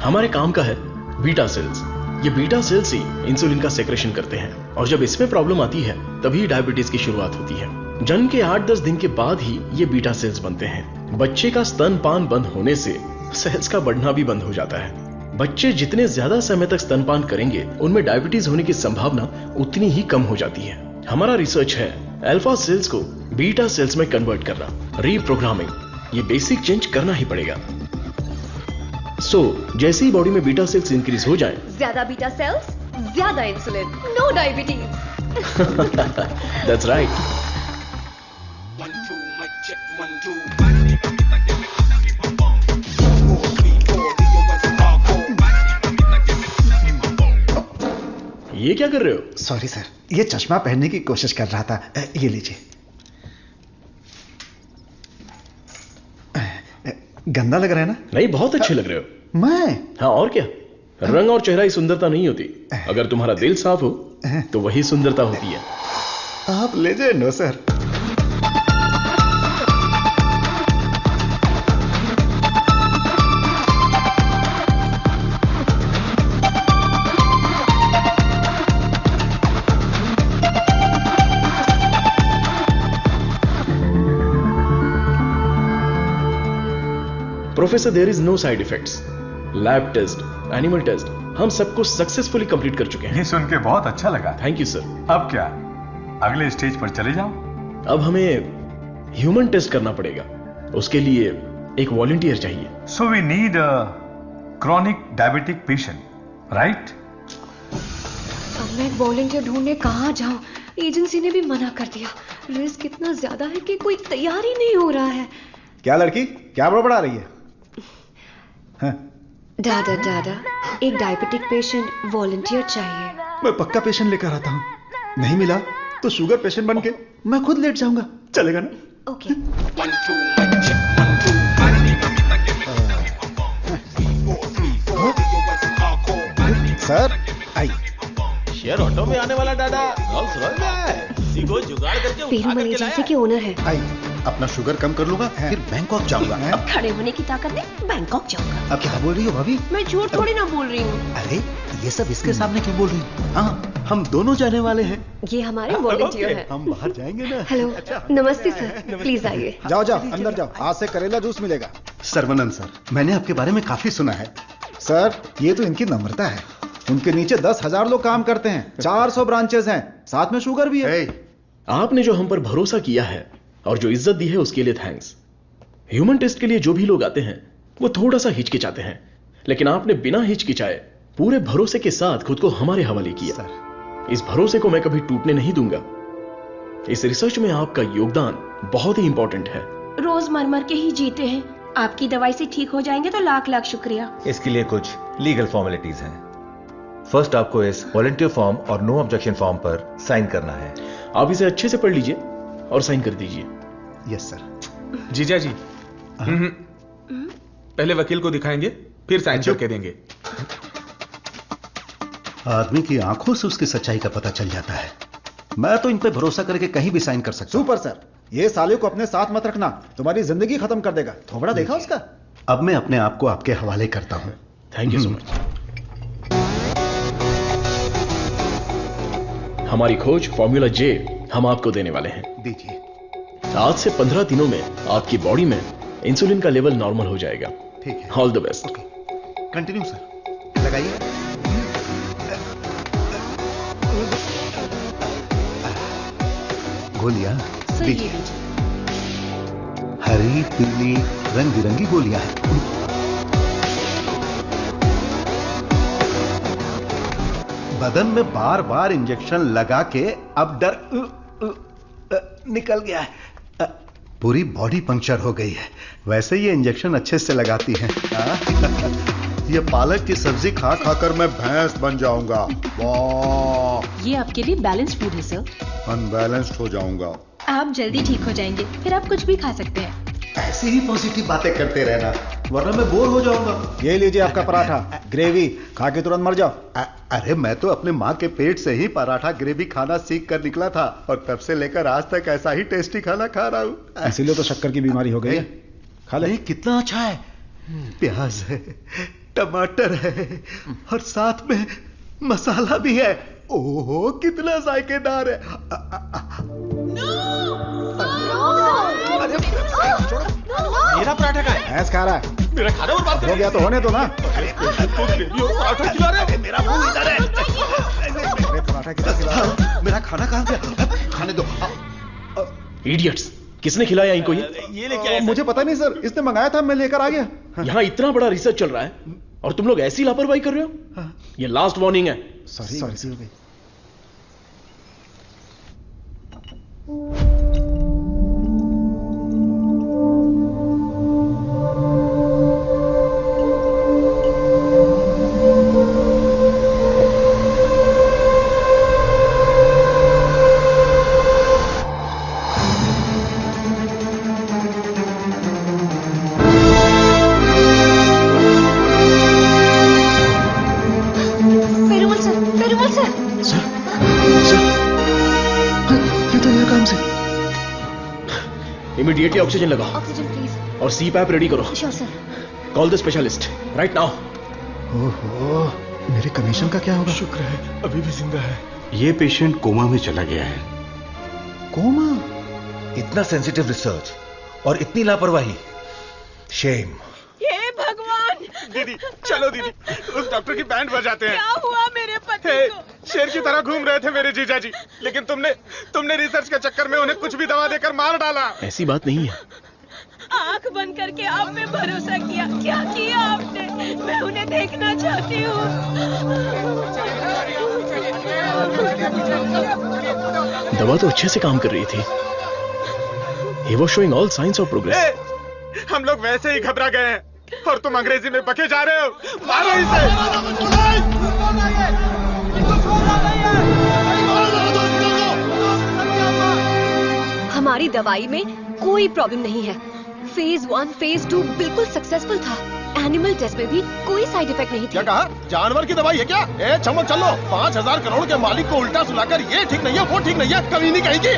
हमारे काम का है बीटा सेल्स। ये बीटा सेल्स ही इंसुलिन का सेक्रेशन करते हैं, और जब इसमें प्रॉब्लम आती है तभी डायबिटीज की शुरुआत होती है। जन्म के 8-10 दिन के बाद ही ये बीटा सेल्स बनते हैं। बच्चे का स्तनपान बंद होने से सेल्स का बढ़ना भी बंद हो जाता है। बच्चे जितने ज्यादा समय तक स्तनपान करेंगे, उनमें डायबिटीज होने की संभावना उतनी ही कम हो जाती है। हमारा रिसर्च है अल्फा सेल्स को बीटा सेल्स में कन्वर्ट करना, रीप्रोग्रामिंग। ये बेसिक चेंज करना ही पड़ेगा। जैसे ही बॉडी में बीटा सेल्स इंक्रीज हो जाएं, ज्यादा बीटा सेल्स, ज्यादा insulin, no diabetes. That's right. ये क्या कर रहे हो? सॉरी सर, ये चश्मा पहनने की कोशिश कर रहा था। ये लीजिए। गंदा लग रहा है ना? नहीं, बहुत अच्छे लग रहे हो। मैं? हाँ, और क्या। रंग और चेहरा ही सुंदरता नहीं होती, अगर तुम्हारा दिल साफ हो तो वही सुंदरता होती है। आप लेजेंड हो sir. Professor, there is no side effects. Lab test, animal test, हम सबको सक्सेसफुली कंप्लीट कर चुके हैं। ये सुन के बहुत अच्छा लगा। Thank you sir. अब क्या, अगले स्टेज पर चले जाओ? अब हमें ह्यूमन टेस्ट करना पड़ेगा। उसके लिए एक वॉलंटियर चाहिए। So we need a chronic diabetic patient, right? अब मैं वॉलंटियर ढूंढने कहां जाऊं? एजेंसी ने भी मना कर दिया। रिस्क इतना ज्यादा है कि कोई तैयार ही नहीं हो रहा है। क्या लड़की, क्या बड़बड़ा रही है? हाँ? दादा दादा, एक डायबिटिक पेशेंट वॉलंटियर चाहिए। मैं पक्का पेशेंट लेकर आता हूँ। नहीं मिला तो शुगर पेशेंट बन के मैं खुद लेट जाऊंगा। चलेगा ना? Okay. Sir I. Share auto में आने वाला दादा रोल्स रॉयस में आया है। इसी को जुगाड़ करके पेरूमल एजेंसी के ओनर है। आई, अपना शुगर कम कर लूंगा, फिर बैंकॉक जाऊंगा। अब खड़े होने की ताकत नहीं, बैंकॉक जाऊंगा। अब क्या बोल रही हो भाभी? मैं झूठ थोड़ी ना बोल रही हूँ। अरे ये सब इसके सामने क्यों बोल रही हो? हाँ, हम दोनों जाने वाले हैं। ये हमारे वॉलंटियर हैं। हम बाहर जाएंगे ना। हेलो, नमस्ते सर, प्लीज आइए। जाओ जाओ अंदर जाओ, आज से करेला जूस मिलेगा। सर्वनंद सर, मैंने आपके बारे में काफी सुना है। सर, ये तो इनकी नम्रता है। उनके नीचे 10,000 लोग काम करते हैं, 400 ब्रांचेस हैं, साथ में शुगर भी है। आपने जो हम पर भरोसा किया है और जो इज्जत दी है उसके लिए थैंक्स। ह्यूमन टेस्ट के लिए जो भी लोग आते हैं वो थोड़ा सा हिचकिचाते हैं, लेकिन आपने बिना हिचकिचाए पूरे भरोसे के साथ खुद को हमारे हवाले किया। इस भरोसे को मैं कभी टूटने नहीं दूंगा। इस रिसर्च में आपका योगदान बहुत ही इंपॉर्टेंट है। रोज मर मर के ही जीते हैं, आपकी दवाई से ठीक हो जाएंगे तो लाख लाख शुक्रिया। इसके लिए कुछ लीगल फॉर्मेलिटीज हैं। फर्स्ट आपको इस वॉलंटियर फॉर्म और नो ऑब्जेक्शन फॉर्म पर साइन करना है। आप इसे अच्छे से पढ़ लीजिए और साइन कर दीजिए। Yes sir. जीजा जी, पहले वकील को दिखाएंगे, फिर साइन करके देंगे। आदमी की आंखों से उसकी सच्चाई का पता चल जाता है। मैं तो इन पे भरोसा करके कहीं भी साइन कर सकता हूं। सुपर सर, ये साले को अपने साथ मत रखना, तुम्हारी जिंदगी खत्म कर देगा। थोबड़ा देखा उसका? अब मैं अपने आप को आपके हवाले करता हूं। Thank you so much. हमारी खोज फॉर्मूला जे हम आपको देने वाले हैं। दीजिए। आज से 15 दिनों में आपकी बॉडी में इंसुलिन का लेवल नॉर्मल हो जाएगा। ठीक है। All the best. Continue sir, लगाइए। गोलियां दीजिए। हरी पीली रंग बिरंगी गोलियां हैं। बदन में बार बार इंजेक्शन लगा के अब डर निकल गया है। पूरी बॉडी पंक्चर हो गई है। वैसे ये इंजेक्शन अच्छे से लगाती हैं। ये पालक की सब्जी खा खाकर मैं भैंस बन जाऊंगा। वाह! ये आपके लिए बैलेंस फूड है सर। अनबैलेंस्ड हो जाऊंगा। आप जल्दी ठीक हो जाएंगे, फिर आप कुछ भी खा सकते हैं। ऐसे ही पॉजिटिव बातें करते रहना, वरना मैं बोर हो जाऊंगा। ये लीजिए आपका पराठा, ग्रेवी खा के तुरंत मर जाओ। अरे मैं तो अपने माँ के पेट से ही पराठा ग्रेवी खाना सीख कर निकला था और तब से लेकर आज तक ऐसा ही टेस्टी खाना खा रहा हूँ। इसीलिए तो शक्कर की बीमारी हो गई है। खा ले। कितना अच्छा है। प्याज है, टमाटर है और साथ में मसाला भी है। ओहो कितना जायकेदार है। मेरा पराठा का है। भैंस खा रहा है। मेरा खाना बर्बाद हो गया तो होने दो ना। पराठा खिला रहे। मेरा मुंह इधर है। पराठा किधर खिला रहा है? मेरा खाना कहाँ गया? खाने दो। इडियट्स, किसने खिलाया इनको ये लेके आए? मुझे पता नहीं सर, इसने मंगाया था, मैं लेकर आ गया। यहाँ इतना बड़ा रिसर्च चल रहा है और तुम लोग ऐसी लापरवाही कर रहे हो। ये लास्ट वार्निंग है। सॉरी। इमीडिएटली ऑक्सीजन लगाओ। Oxygen please. और CPAP रेडी करो। Sure sir. Call the specialist right now. ओहो, मेरे कमीशन का क्या होगा? शुक्र है अभी भी जिंदा है। ये पेशेंट कोमा में चला गया है। कोमा? इतना सेंसिटिव रिसर्च और इतनी लापरवाही। शेम। हे भगवान! दीदी चलो दीदी, उस डॉक्टर की बैंड बजाते हैं। क्या हुआ मेरे पति को? शेर की तरह घूम रहे थे मेरे जीजा जी, लेकिन तुमने रिसर्च के चक्कर में उन्हें कुछ भी दवा देकर मार डाला। ऐसी बात नहीं है। आंख बंद करके आप पे भरोसा किया। क्या किया आपने? मैं उन्हें देखना चाहती हूँ। दवा तो अच्छे से काम कर रही थी। He was showing all signs of progress. हम लोग वैसे ही घबरा गए हैं और तुम अंग्रेजी में बके जा रहे हो। मारो इसे। हमारी दवाई में कोई प्रॉब्लम नहीं है। फेज 1, फेज 2 बिल्कुल सक्सेसफुल था। एनिमल टेस्ट में भी कोई साइड इफेक्ट नहीं थी। क्या कहा? जानवर की दवाई है क्या? ए चमक चलो, 5000 करोड़ के मालिक को उल्टा सुलाकर ये ठीक नहीं है, वो ठीक नहीं है, कभी नहीं कहेगी।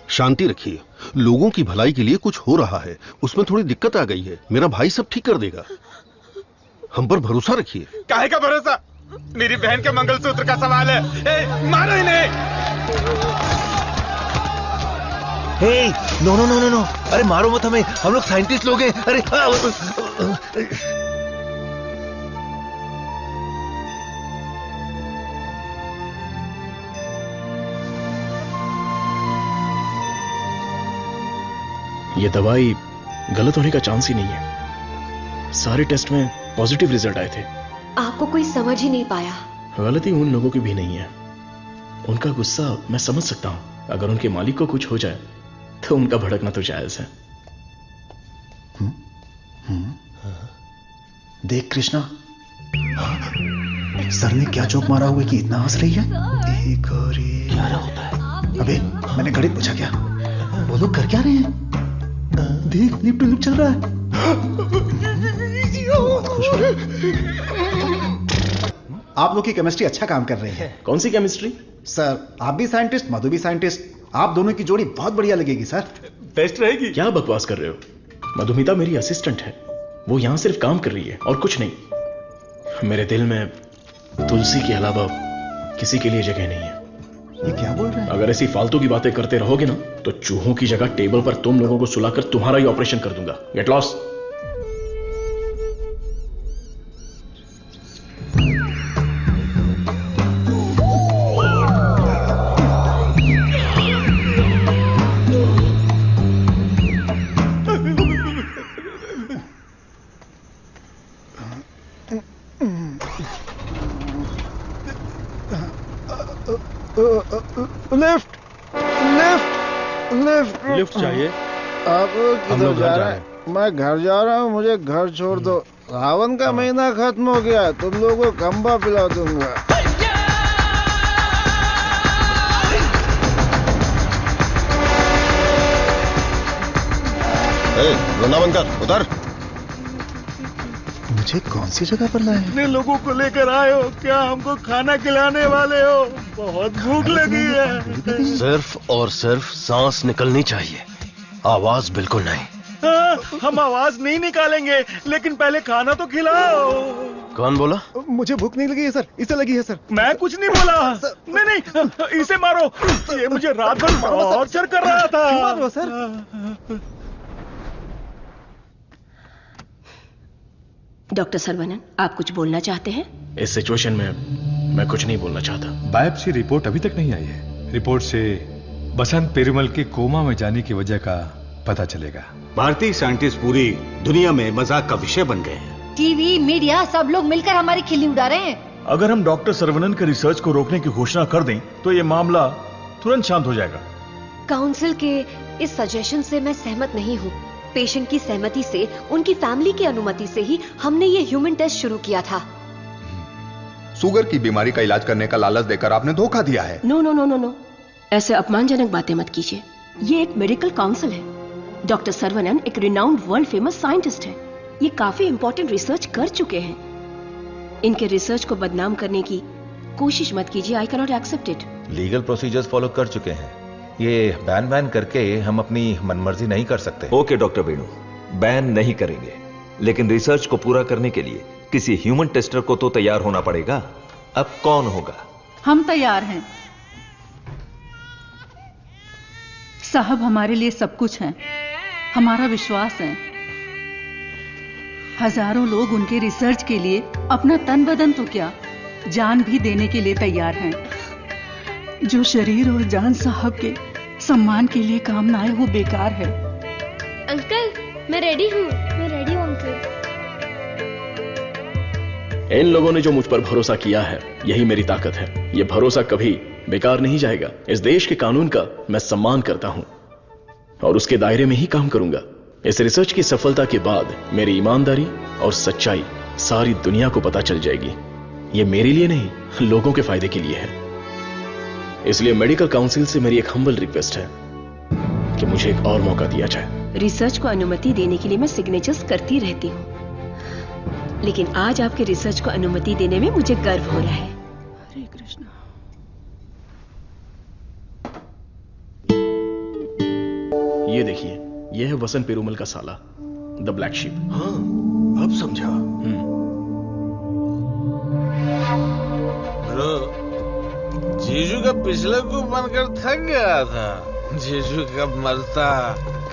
शांति रखिए, लोगों की भलाई के लिए कुछ हो रहा है, उसमें थोड़ी दिक्कत आ गई है, मेरा भाई सब ठीक कर देगा, हम पर भरोसा रखिए। काहे का भरोसा? मेरी बहन के मंगलसूत्र का सवाल है। मारो इन्हें। नो। अरे मारो मत हमें, हम लोग साइंटिस्ट लोग हैं। अरे ये दवाई गलत होने का चांस ही नहीं है। सारे टेस्ट में पॉजिटिव रिजल्ट आए थे। आपको कोई समझ ही नहीं पाया। गलती उन लोगों की भी नहीं है। उनका गुस्सा मैं समझ सकता हूं। अगर उनके मालिक को कुछ हो जाए तो उनका भड़कना तो जायज है। देख कृष्णा, सर ने क्या जोक मारा हुआ कि इतना हंस रही है? एक और क्या होता है? अबे मैंने गणित पूछा क्या? वो लोग कर क्या रहे हैं? देख लिप टू लिप चल रहा है। आप लोग की केमिस्ट्री अच्छा काम कर रही है। कौन सी केमिस्ट्री? सर आप भी साइंटिस्ट, मधु भी साइंटिस्ट, आप दोनों की जोड़ी बहुत बढ़िया लगेगी सर। बेस्ट रहेगी। क्या बकवास कर रहे हो? मधुमिता मेरी असिस्टेंट है। वो यहां सिर्फ काम कर रही है और कुछ नहीं। मेरे दिल में तुलसी के अलावा किसी के लिए जगह नहीं है। ये क्या बोल रहे हैं? अगर ऐसी फालतू की बातें करते रहोगे ना तो चूहों की जगह टेबल पर तुम लोगों को सुलाकर तुम्हारा ही ऑपरेशन कर दूंगा। Get lost. Lift lift lift lift चाहिए? आप किधर जा रहे हैं? मैं घर जा रहा हूँ, मुझे घर छोड़ दो। सावन का महीना खत्म हो गया, तुम लोगों को खंबा पिला दूंगा। रोना बंद कर, उतर। मुझे कौन सी जगह पर लाए? कितने लोगों को लेकर आए हो? क्या हमको खाना खिलाने वाले हो? बहुत भूख लगी है। सिर्फ और सिर्फ सांस निकलनी चाहिए, आवाज बिल्कुल नहीं। हम आवाज नहीं निकालेंगे, लेकिन पहले खाना तो खिलाओ। कौन बोला? मुझे भूख नहीं लगी है सर, इसे लगी है सर। मैं कुछ नहीं बोला। नहीं, इसे मारो। ये मुझे रात भर टॉर्चर कर रहा था। मारो सर। डॉक्टर सरवनन, आप कुछ बोलना चाहते हैं? इस सिचुएशन में मैं कुछ नहीं बोलना चाहता। बायोप्सी रिपोर्ट अभी तक नहीं आई है। रिपोर्ट से बसंत पेरुमल के कोमा में जाने की वजह का पता चलेगा। भारतीय साइंटिस्ट पूरी दुनिया में मजाक का विषय बन गए हैं। टीवी, मीडिया सब लोग मिलकर हमारी खिल्ली उड़ा रहे हैं। अगर हम डॉक्टर सरवनन के रिसर्च को रोकने की घोषणा कर दें तो ये मामला तुरंत शांत हो जाएगा। काउंसिल के इस सजेशन से मैं सहमत नहीं हूँ। पेशेंट की सहमति से, उनकी फैमिली की अनुमति से ही हमने ये ह्यूमन टेस्ट शुरू किया था। शुगर की बीमारी का इलाज करने का लालच देकर आपने धोखा दिया है। No no no no no, ऐसे अपमानजनक बातें मत कीजिए। ये एक मेडिकल काउंसिल है। डॉक्टर सरवनन एक रिनाउंड वर्ल्ड फेमस साइंटिस्ट है। ये काफी इंपॉर्टेंट रिसर्च कर चुके हैं। इनके रिसर्च को बदनाम करने की कोशिश मत कीजिए। I can not accept it. Legal procedures follow कर चुके हैं। ये बैन करके हम अपनी मनमर्जी नहीं कर सकते। ओके डॉक्टर वेणु, बैन नहीं करेंगे, लेकिन रिसर्च को पूरा करने के लिए किसी ह्यूमन टेस्टर को तो तैयार होना पड़ेगा। अब कौन होगा? हम तैयार हैं साहब, हमारे लिए सब कुछ है। हमारा विश्वास है। हजारों लोग उनके रिसर्च के लिए अपना तन बदन तो क्या, जान भी देने के लिए तैयार हैं। जो शरीर और जान साहब के सम्मान के लिए काम ना आए वो बेकार है। अंकल, मैं रेडी हूँ। मैं रेडी हूँ अंकल। इन लोगों ने जो मुझ पर भरोसा किया है, यही मेरी ताकत है। ये भरोसा कभी बेकार नहीं जाएगा। इस देश के कानून का मैं सम्मान करता हूं और उसके दायरे में ही काम करूंगा। इस रिसर्च की सफलता के बाद मेरी ईमानदारी और सच्चाई सारी दुनिया को पता चल जाएगी। ये मेरे लिए नहीं, लोगों के फायदे के लिए है। इसलिए मेडिकल काउंसिल से मेरी एक हम्बल रिक्वेस्ट है कि मुझे एक और मौका दिया जाए। रिसर्च को अनुमति देने के लिए मैं सिग्नेचर्स करती रहती हूँ, लेकिन आज आपके रिसर्च को अनुमति देने में मुझे गर्व हो रहा है। हरे कृष्णा। ये देखिए, यह है वसंत पेरुमल का साला, द ब्लैक शीप। हाँ, अब समझा। जीजू का पिछले को बनकर थक गया था। जीजू कब मरता,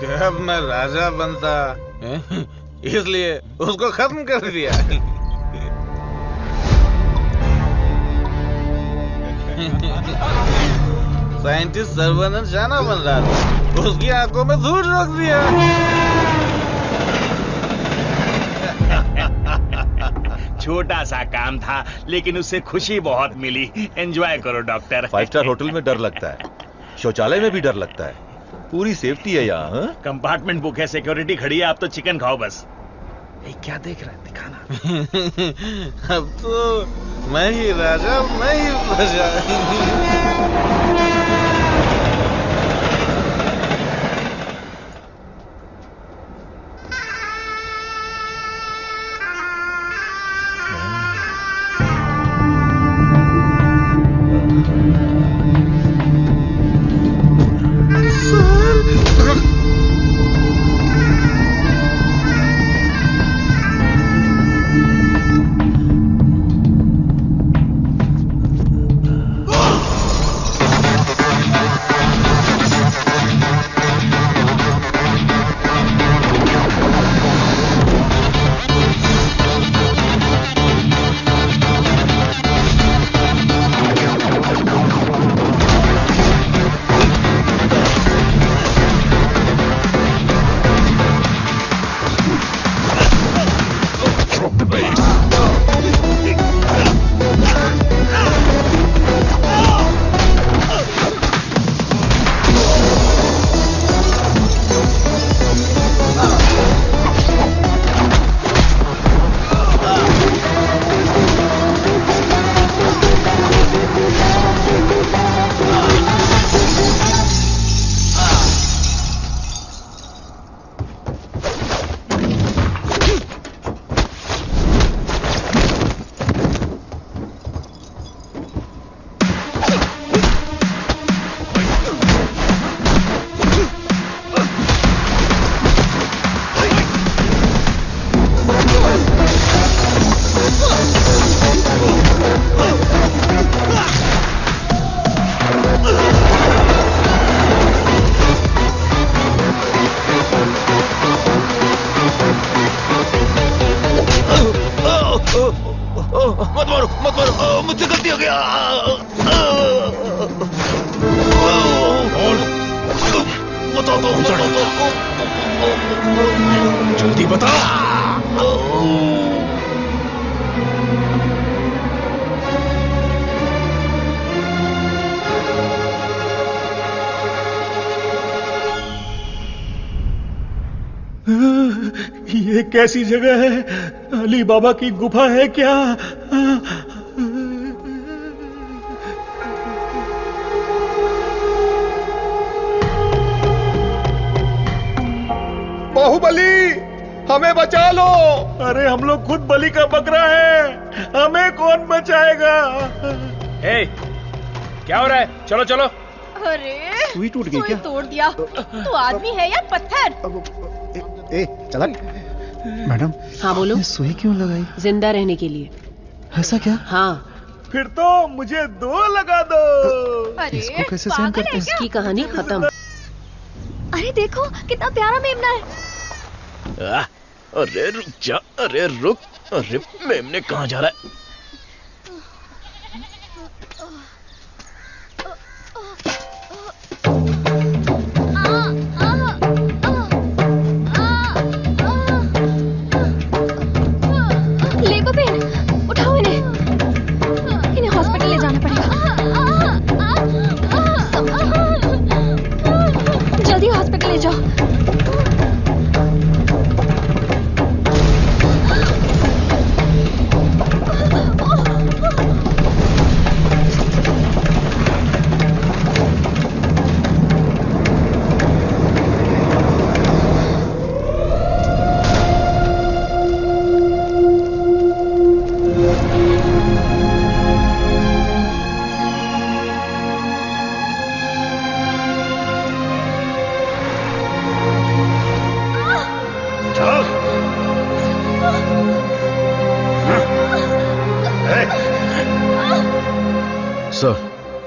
कब मैं राजा बनता, इसलिए उसको खत्म कर दिया। साइंटिस्ट सर्वनन शाना बन रहा था, उसकी आंखों में धूल रोक दिया। छोटा सा काम था, लेकिन उससे खुशी बहुत मिली। एंजॉय करो डॉक्टर। 5 स्टार होटल में डर लगता है, शौचालय में भी डर लगता है। पूरी सेफ्टी है यहाँ। कंपार्टमेंट बुक है, सिक्योरिटी खड़ी है। आप तो चिकन खाओ बस। क्या देख रहा है, दिखाना। अब तो मैं ही राजा, मैं ही प्रजा। मत मारो, मुझसे गलती हो गया। बता दो, जल्दी बता। ये कैसी जगह है? अली बाबा की गुफा है क्या? बाहुबली, हमें बचा लो। अरे हम लोग खुद बलि का बकरा है, हमें कौन बचाएगा? क्या हो रहा है? चलो चलो। अरे सुई टूट गई क्या? तोड़ दिया। तू आदमी है या पत्थर? ए चला। मैडम। हाँ बोलो। सुई क्यों लगाई? जिंदा रहने के लिए। ऐसा क्या? हाँ। फिर तो मुझे 2 लगा दो। अरे इसको कैसे सहन करते हैं? इसकी कहानी खत्म। अरे देखो कितना प्यारा मेमना है। अरे रुक जा, अरे रुक, अरे मेमने कहाँ जा रहा है? उठाओ इन्हें हॉस्पिटल ले जाना पड़ेगा। जल्दी हॉस्पिटल ले जाओ।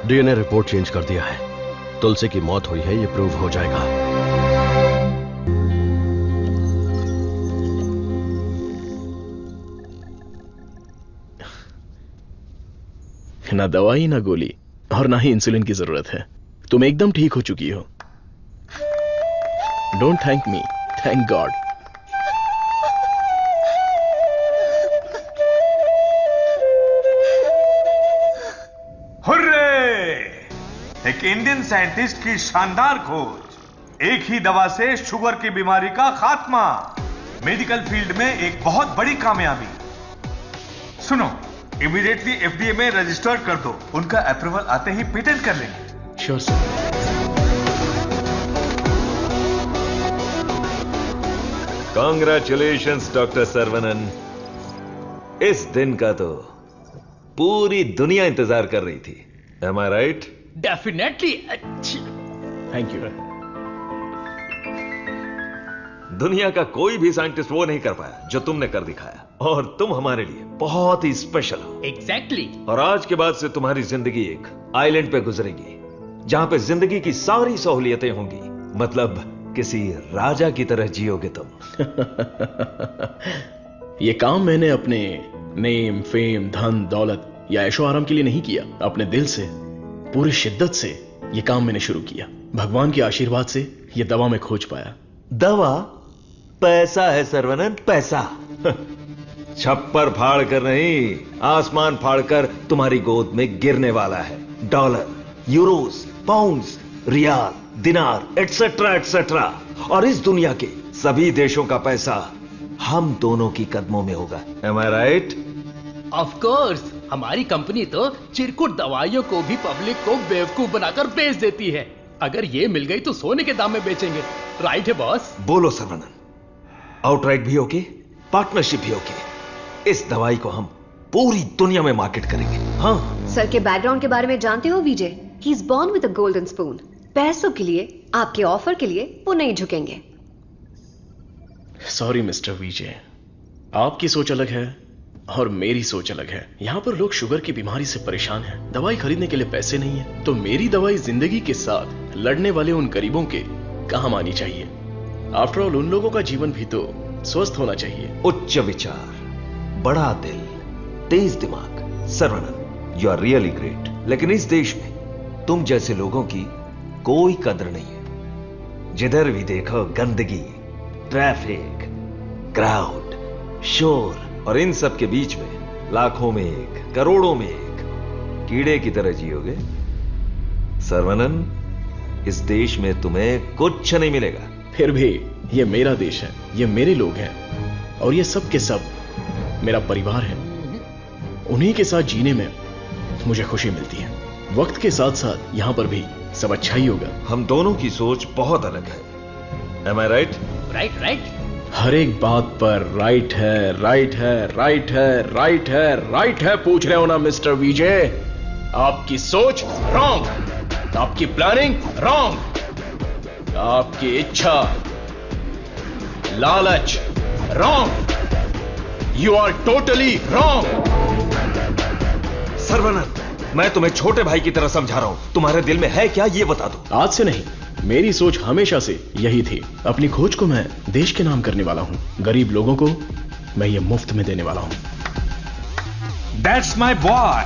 डीएनए रिपोर्ट चेंज कर दिया है। तुलसी की मौत हुई है, ये प्रूव हो जाएगा। ना दवाई ना गोली और ना ही इंसुलिन की जरूरत है। तुम एकदम ठीक हो चुकी हो। Don't thank me, thank God. एक इंडियन साइंटिस्ट की शानदार खोज, एक ही दवा से शुगर की बीमारी का खात्मा, मेडिकल फील्ड में एक बहुत बड़ी कामयाबी। सुनो, इमीडिएटली एफडीए में रजिस्टर्ड कर दो, उनका अप्रूवल आते ही पेटेंट कर लेंगे। Sure sir. Congratulations doctor Saravanan. इस दिन का तो पूरी दुनिया इंतजार कर रही थी। Am I right? Definitely. Thank you. दुनिया का कोई भी साइंटिस्ट वो नहीं कर पाया जो तुमने कर दिखाया, और तुम हमारे लिए बहुत ही स्पेशल हो। एग्जैक्टली। और आज के बाद से तुम्हारी जिंदगी एक आइलैंड पे गुजरेगी, जहां पे जिंदगी की सारी सहूलियतें होंगी। मतलब किसी राजा की तरह जियोगे तुम। ये काम मैंने अपने नेम, फेम, धन, दौलत या ऐशो आराम के लिए नहीं किया। अपने दिल से, पूरी शिद्दत से ये काम मैंने शुरू किया। भगवान के आशीर्वाद से ये दवा में खोज पाया। दवा? पैसा है सर्वनन, पैसा। छप्पर फाड़ कर नहीं, आसमान फाड़ कर तुम्हारी गोद में गिरने वाला है। डॉलर, यूरोस, पाउंड्स, रियाल, दिनार, एटसेट्रा एटसेट्रा। और इस दुनिया के सभी देशों का पैसा हम दोनों की कदमों में होगा। Am I right? Of course, हमारी कंपनी तो चिरकुट दवाइयों को भी पब्लिक को बेवकूफ बनाकर बेच देती है। अगर ये मिल गई तो सोने के दाम में बेचेंगे। राइट है बॉस? बोलो सर्वनन, आउटराइट भी ओके, पार्टनरशिप भी ओके। इस दवाई को हम पूरी दुनिया में मार्केट करेंगे। हाँ। सर के बैकग्राउंड के बारे में जानते हो Vijay? He is born with a golden spoon. पैसों के लिए, आपके ऑफर के लिए वो नहीं झुकेंगे। सॉरी मिस्टर विजय, आपकी सोच अलग है और मेरी सोच अलग है। यहां पर लोग शुगर की बीमारी से परेशान हैं, दवाई खरीदने के लिए पैसे नहीं है, तो मेरी दवाई जिंदगी के साथ लड़ने वाले उन गरीबों के काम आनी चाहिए। आफ्टर ऑल उन लोगों का जीवन भी तो स्वस्थ होना चाहिए। उच्च विचार, बड़ा दिल, तेज दिमाग, Saravanan, you are really great, लेकिन इस देश में तुम जैसे लोगों की कोई कदर नहीं है। जिधर भी देखो गंदगी, ट्रैफिक, क्राउड, शोर, और इन सब के बीच में लाखों में एक, करोड़ों में एक कीड़े की तरह जियोगे। सर्वनन, इस देश में तुम्हें कुछ नहीं मिलेगा। फिर भी ये मेरा देश है, ये मेरे लोग हैं, और ये सब के सब मेरा परिवार है। उन्हीं के साथ जीने में मुझे खुशी मिलती है। वक्त के साथ साथ यहां पर भी सब अच्छा ही होगा। हम दोनों की सोच बहुत अलग है। Am I right? Right right. हर एक बात पर राइट है, राइट है, राइट है, राइट है, राइट है पूछ रहे हो ना मिस्टर विजय? आपकी सोच रॉन्ग, आपकी प्लानिंग रॉन्ग, आपकी इच्छा, लालच wrong, you are totally wrong. Saravanan, मैं तुम्हें छोटे भाई की तरह समझा रहा हूं, तुम्हारे दिल में है क्या ये बता दो। आज से नहीं, मेरी सोच हमेशा से यही थी। अपनी खोज को मैं देश के नाम करने वाला हूं, गरीब लोगों को मैं ये मुफ्त में देने वाला हूं। दैट्स माय बॉय,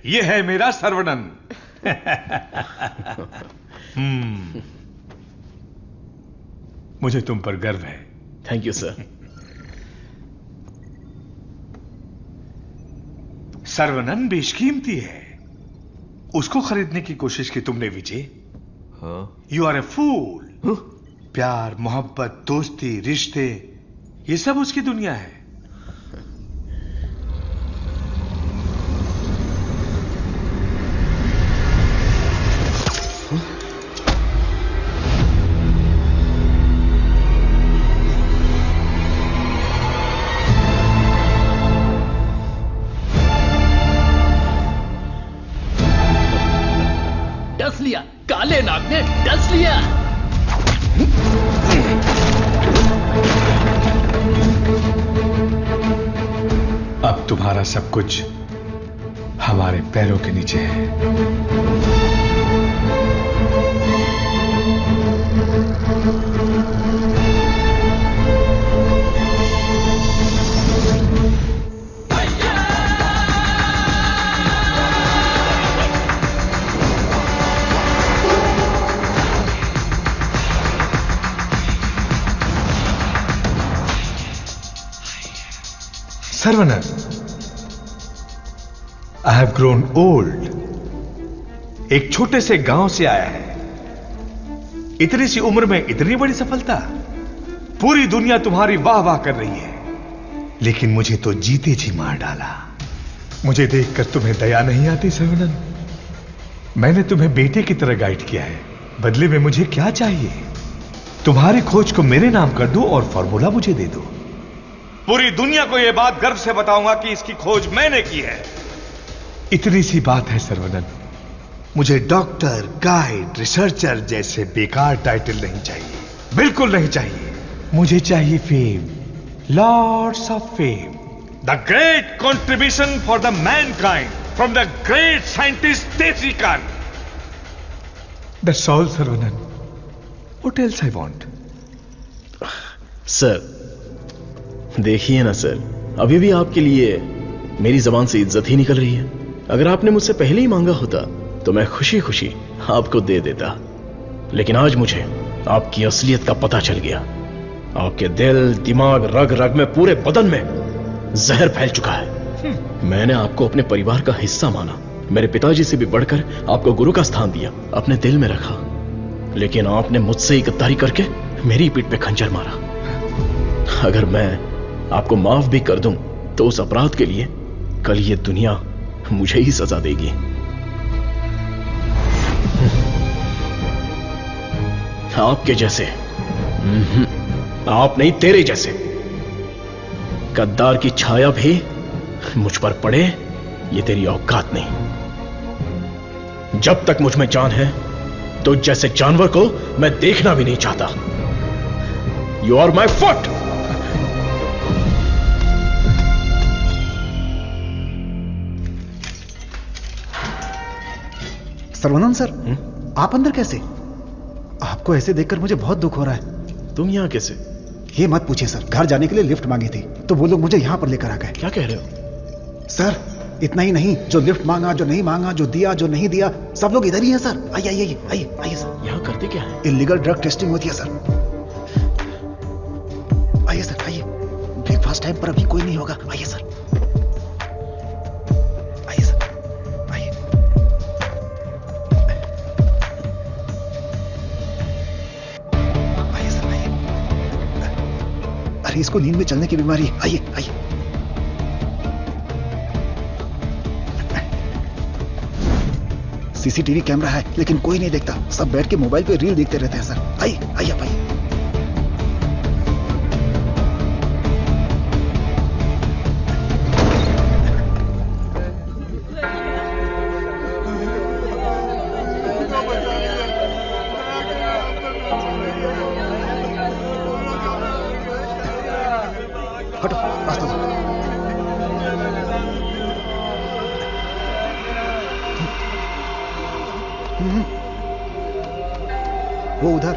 ये है मेरा सर्वनन। मुझे तुम पर गर्व है। Thank you sir. सर्वनन बेशकीमती है, उसको खरीदने की कोशिश की तुमने विजय। यू आर ए फूल। प्यार, मोहब्बत, दोस्ती, रिश्ते, ये सब उसकी दुनिया है। डस लिया, काले नाग ने डस लिया। अब तुम्हारा सब कुछ हमारे पैरों के नीचे है। Saravanan, I have grown old. एक छोटे से गांव से आया है, इतनी सी उम्र में इतनी बड़ी सफलता। पूरी दुनिया तुम्हारी वाह वाह कर रही है, लेकिन मुझे तो जीते जी मार डाला। मुझे देखकर तुम्हें दया नहीं आती सर्वनन? मैंने तुम्हें बेटे की तरह गाइड किया है, बदले में मुझे क्या चाहिए? तुम्हारी खोज को मेरे नाम कर दो और फॉर्मूला मुझे दे दो। पूरी दुनिया को यह बात गर्व से बताऊंगा कि इसकी खोज मैंने की है। इतनी सी बात है सर्वनन। मुझे डॉक्टर, गाइड, रिसर्चर जैसे बेकार टाइटल नहीं चाहिए, बिल्कुल नहीं चाहिए। मुझे चाहिए fame, lots of fame, the great contribution for the mankind from the great scientist Desi Khan. That's all Saravanan, what else I want? Sir देखिए ना सर, अभी भी आपके लिए मेरी जबान से इज्जत ही निकल रही है। अगर आपने मुझसे पहले ही मांगा होता तो मैं खुशी खुशी आपको दे देता, लेकिन आज मुझे आपकी असलियत का पता चल गया। आपके दिल, दिमाग, रग रग में, पूरे बदन में जहर फैल चुका है। मैंने आपको अपने परिवार का हिस्सा माना, मेरे पिताजी से भी बढ़कर आपको गुरु का स्थान दिया, अपने दिल में रखा, लेकिन आपने मुझसे गद्दारी करके मेरी पीठ पे खंजर मारा। अगर मैं आपको माफ भी कर दूं तो उस अपराध के लिए कल ये दुनिया मुझे ही सजा देगी। आपके जैसे, आप नहीं, तेरे जैसे गद्दार की छाया भी मुझ पर पड़े, ये तेरी औकात नहीं। जब तक मुझ में जान है तो जैसे जानवर को मैं देखना भी नहीं चाहता। You are my foot. Saravanan sir, आप अंदर कैसे? आपको ऐसे देखकर मुझे बहुत दुख हो रहा है। तुम यहां कैसे? ये मत पूछिए सर, घर जाने के लिए लिफ्ट मांगी थी तो वो लोग मुझे यहां पर लेकर आ गए। क्या कह रहे हो? सर, इतना ही नहीं, जो लिफ्ट मांगा, जो नहीं मांगा, जो दिया, जो नहीं दिया, सब लोग इधर ही है सर। आइए आइए आइए आइए सर। यहाँ करते क्या है? इलीगल ड्रग टेस्टिंग होती है सर। आइए सर आइए। ब्रेकफास्ट टाइम पर अभी कोई नहीं होगा। आइए सर आइए सर आइए। आइए सर आइए। अरे इसको नींद में चलने की बीमारी है। आइए आइए। सीसीटीवी कैमरा है लेकिन कोई नहीं देखता, सब बैठ के मोबाइल पे रील देखते रहते हैं सर। आइए आइए आप आइए। हटो रास्ता दो। वो उधर।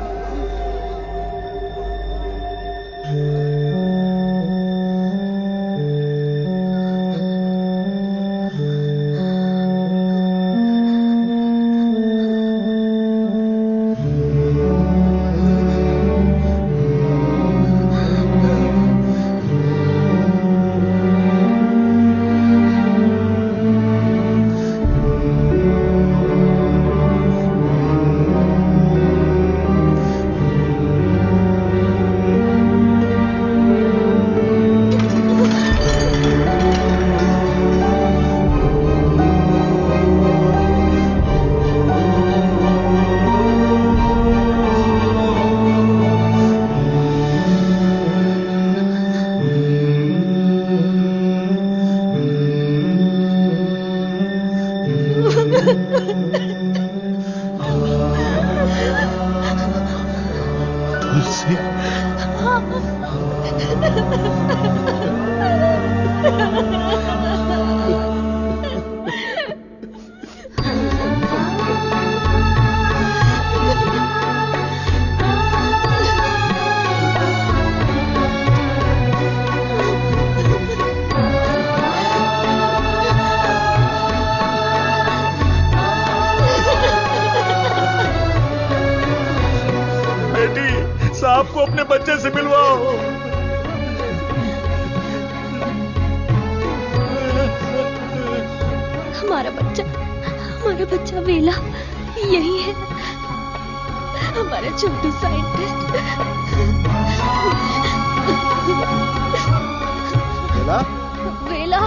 साहब को अपने बच्चे से मिलवाओ। हमारा बच्चा वेला यही है, हमारा छोटू साइंटिस्ट। वेला वेला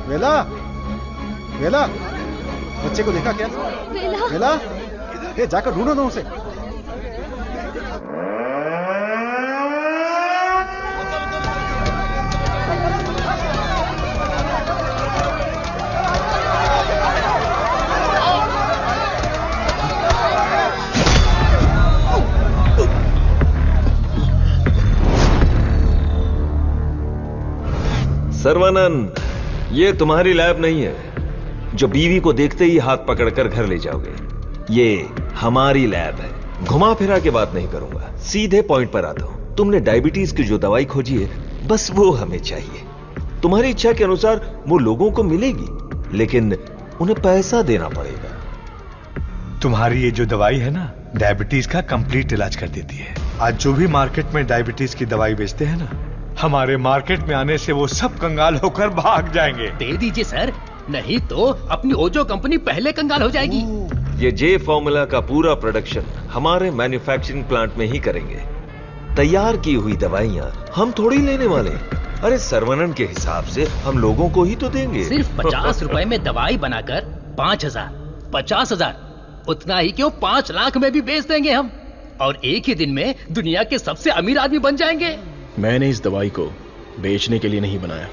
वेला वेला, बच्चे को देखा क्या? वेला वेला, ये जाकर ढूंढो ना उसे। सर्वानंद, ये तुम्हारी लैब नहीं है जो बीवी को देखते ही हाथ पकड़कर घर ले जाओगे। ये हमारी लैब है। घुमा फिरा के बात नहीं करूंगा, सीधे पॉइंट पर आता हूं। तुमने डायबिटीज की जो दवाई खोजी है, बस वो हमें चाहिए। तुम्हारी इच्छा के अनुसार वो लोगों को मिलेगी, लेकिन उन्हें पैसा देना पड़ेगा। तुम्हारी ये जो दवाई है ना, डायबिटीज का कंप्लीट इलाज कर देती है। आज जो भी मार्केट में डायबिटीज की दवाई बेचते हैं ना, हमारे मार्केट में आने से वो सब कंगाल होकर भाग जाएंगे। दे दीजिए सर, नहीं तो अपनी ओजो कंपनी पहले कंगाल हो जाएगी। ये जे फॉर्मूला का पूरा प्रोडक्शन हमारे मैन्युफैक्चरिंग प्लांट में ही करेंगे। तैयार की हुई दवाइयां हम थोड़ी लेने वाले। अरे सर्वनन के हिसाब से हम लोगों को ही तो देंगे। सिर्फ 50 रुपए में दवाई बनाकर 5,000, 50,000, उतना ही क्यों 5 लाख में भी बेच देंगे हम, और एक ही दिन में दुनिया के सबसे अमीर आदमी बन जाएंगे। मैंने इस दवाई को बेचने के लिए नहीं बनाया।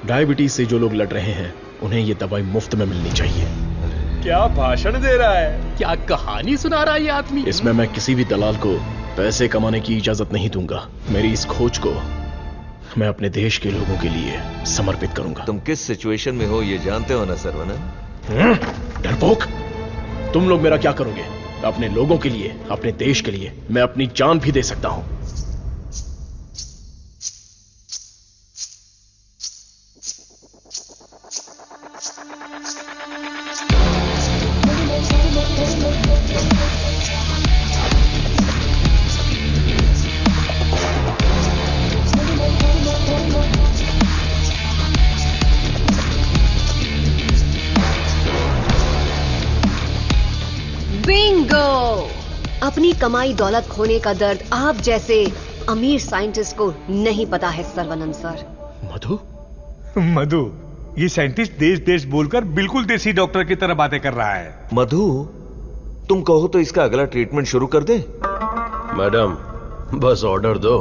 डायबिटीज से जो लोग लड़ रहे हैं, उन्हें ये दवाई मुफ्त में मिलनी चाहिए। क्या भाषण दे रहा है, क्या कहानी सुना रहा है ये आदमी। इसमें मैं किसी भी दलाल को पैसे कमाने की इजाजत नहीं दूंगा। मेरी इस खोज को मैं अपने देश के लोगों के लिए समर्पित करूंगा। तुम किस सिचुएशन में हो ये जानते हो ना सर्वनन? डरपोक, तुम लोग मेरा क्या करोगे? अपने लोगों के लिए, अपने देश के लिए मैं अपनी जान भी दे सकता हूं। अपनी कमाई दौलत खोने का दर्द आप जैसे अमीर साइंटिस्ट को नहीं पता है सर्वनंद सर। मधु, मधु, ये साइंटिस्ट देश देश बोलकर बिल्कुल देसी डॉक्टर की तरह बातें कर रहा है। मधु, तुम कहो तो इसका अगला ट्रीटमेंट शुरू कर दें? मैडम, बस ऑर्डर दो,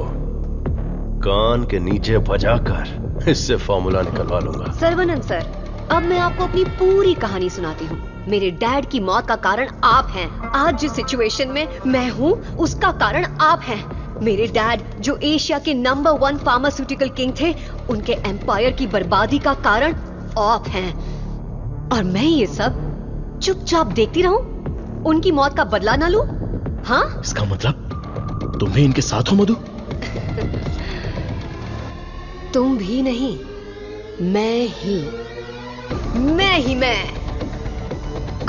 कान के नीचे बजाकर इससे फॉर्मूला निकलवा लूंगा। सर्वनंद सर, अब मैं आपको अपनी पूरी कहानी सुनाती हूँ। मेरे डैड की मौत का कारण आप हैं। आज जिस सिचुएशन में मैं हूँ उसका कारण आप हैं। मेरे डैड जो एशिया के नंबर 1 फार्मास्यूटिकल किंग थे, उनके एम्पायर की बर्बादी का कारण आप हैं। और मैं ये सब चुपचाप देखती रहूं? उनकी मौत का बदला ना लूं? हाँ? इसका मतलब तुम भी इनके साथ हो मधु? तुम भी नहीं, मैं ही।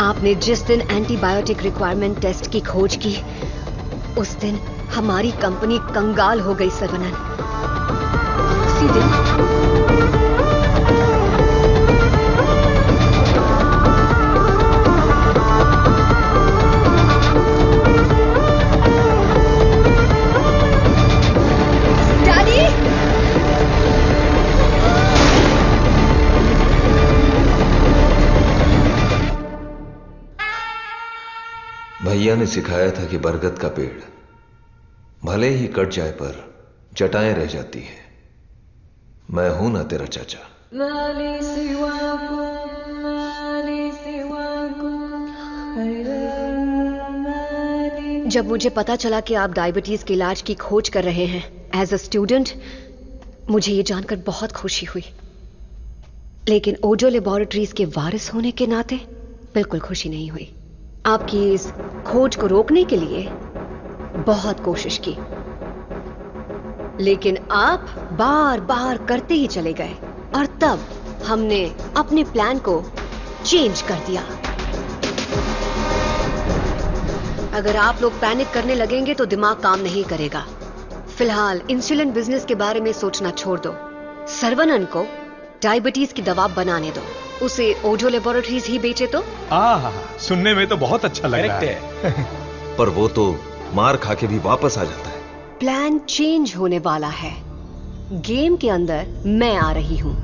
आपने जिस दिन एंटीबायोटिक रिक्वायरमेंट टेस्ट की खोज की, उस दिन हमारी कंपनी कंगाल हो गई सर्वनंद। उसी दिन भैया ने सिखाया था कि बरगद का पेड़ भले ही कट जाए पर जटाएं रह जाती हैं। मैं हूं ना तेरा चाचा। जब मुझे पता चला कि आप डायबिटीज के इलाज की खोज कर रहे हैं एज अ स्टूडेंट, मुझे ये जानकर बहुत खुशी हुई। लेकिन ओजो लेबोरेटरीज के वारिस होने के नाते बिल्कुल खुशी नहीं हुई। आपकी इस खोज को रोकने के लिए बहुत कोशिश की, लेकिन आप बार बार करते ही चले गए। और तब हमने अपने प्लान को चेंज कर दिया। अगर आप लोग पैनिक करने लगेंगे तो दिमाग काम नहीं करेगा। फिलहाल इंसुलिन बिजनेस के बारे में सोचना छोड़ दो। सर्वनंद को डायबिटीज की दवा बनाने दो, उसे ओजो लेबोरेटरीज ही बेचे तो। सुनने में तो बहुत अच्छा लग रहा है। पर वो तो मार खा के भी वापस आ जाता है। प्लान चेंज होने वाला है। गेम के अंदर मैं आ रही हूं।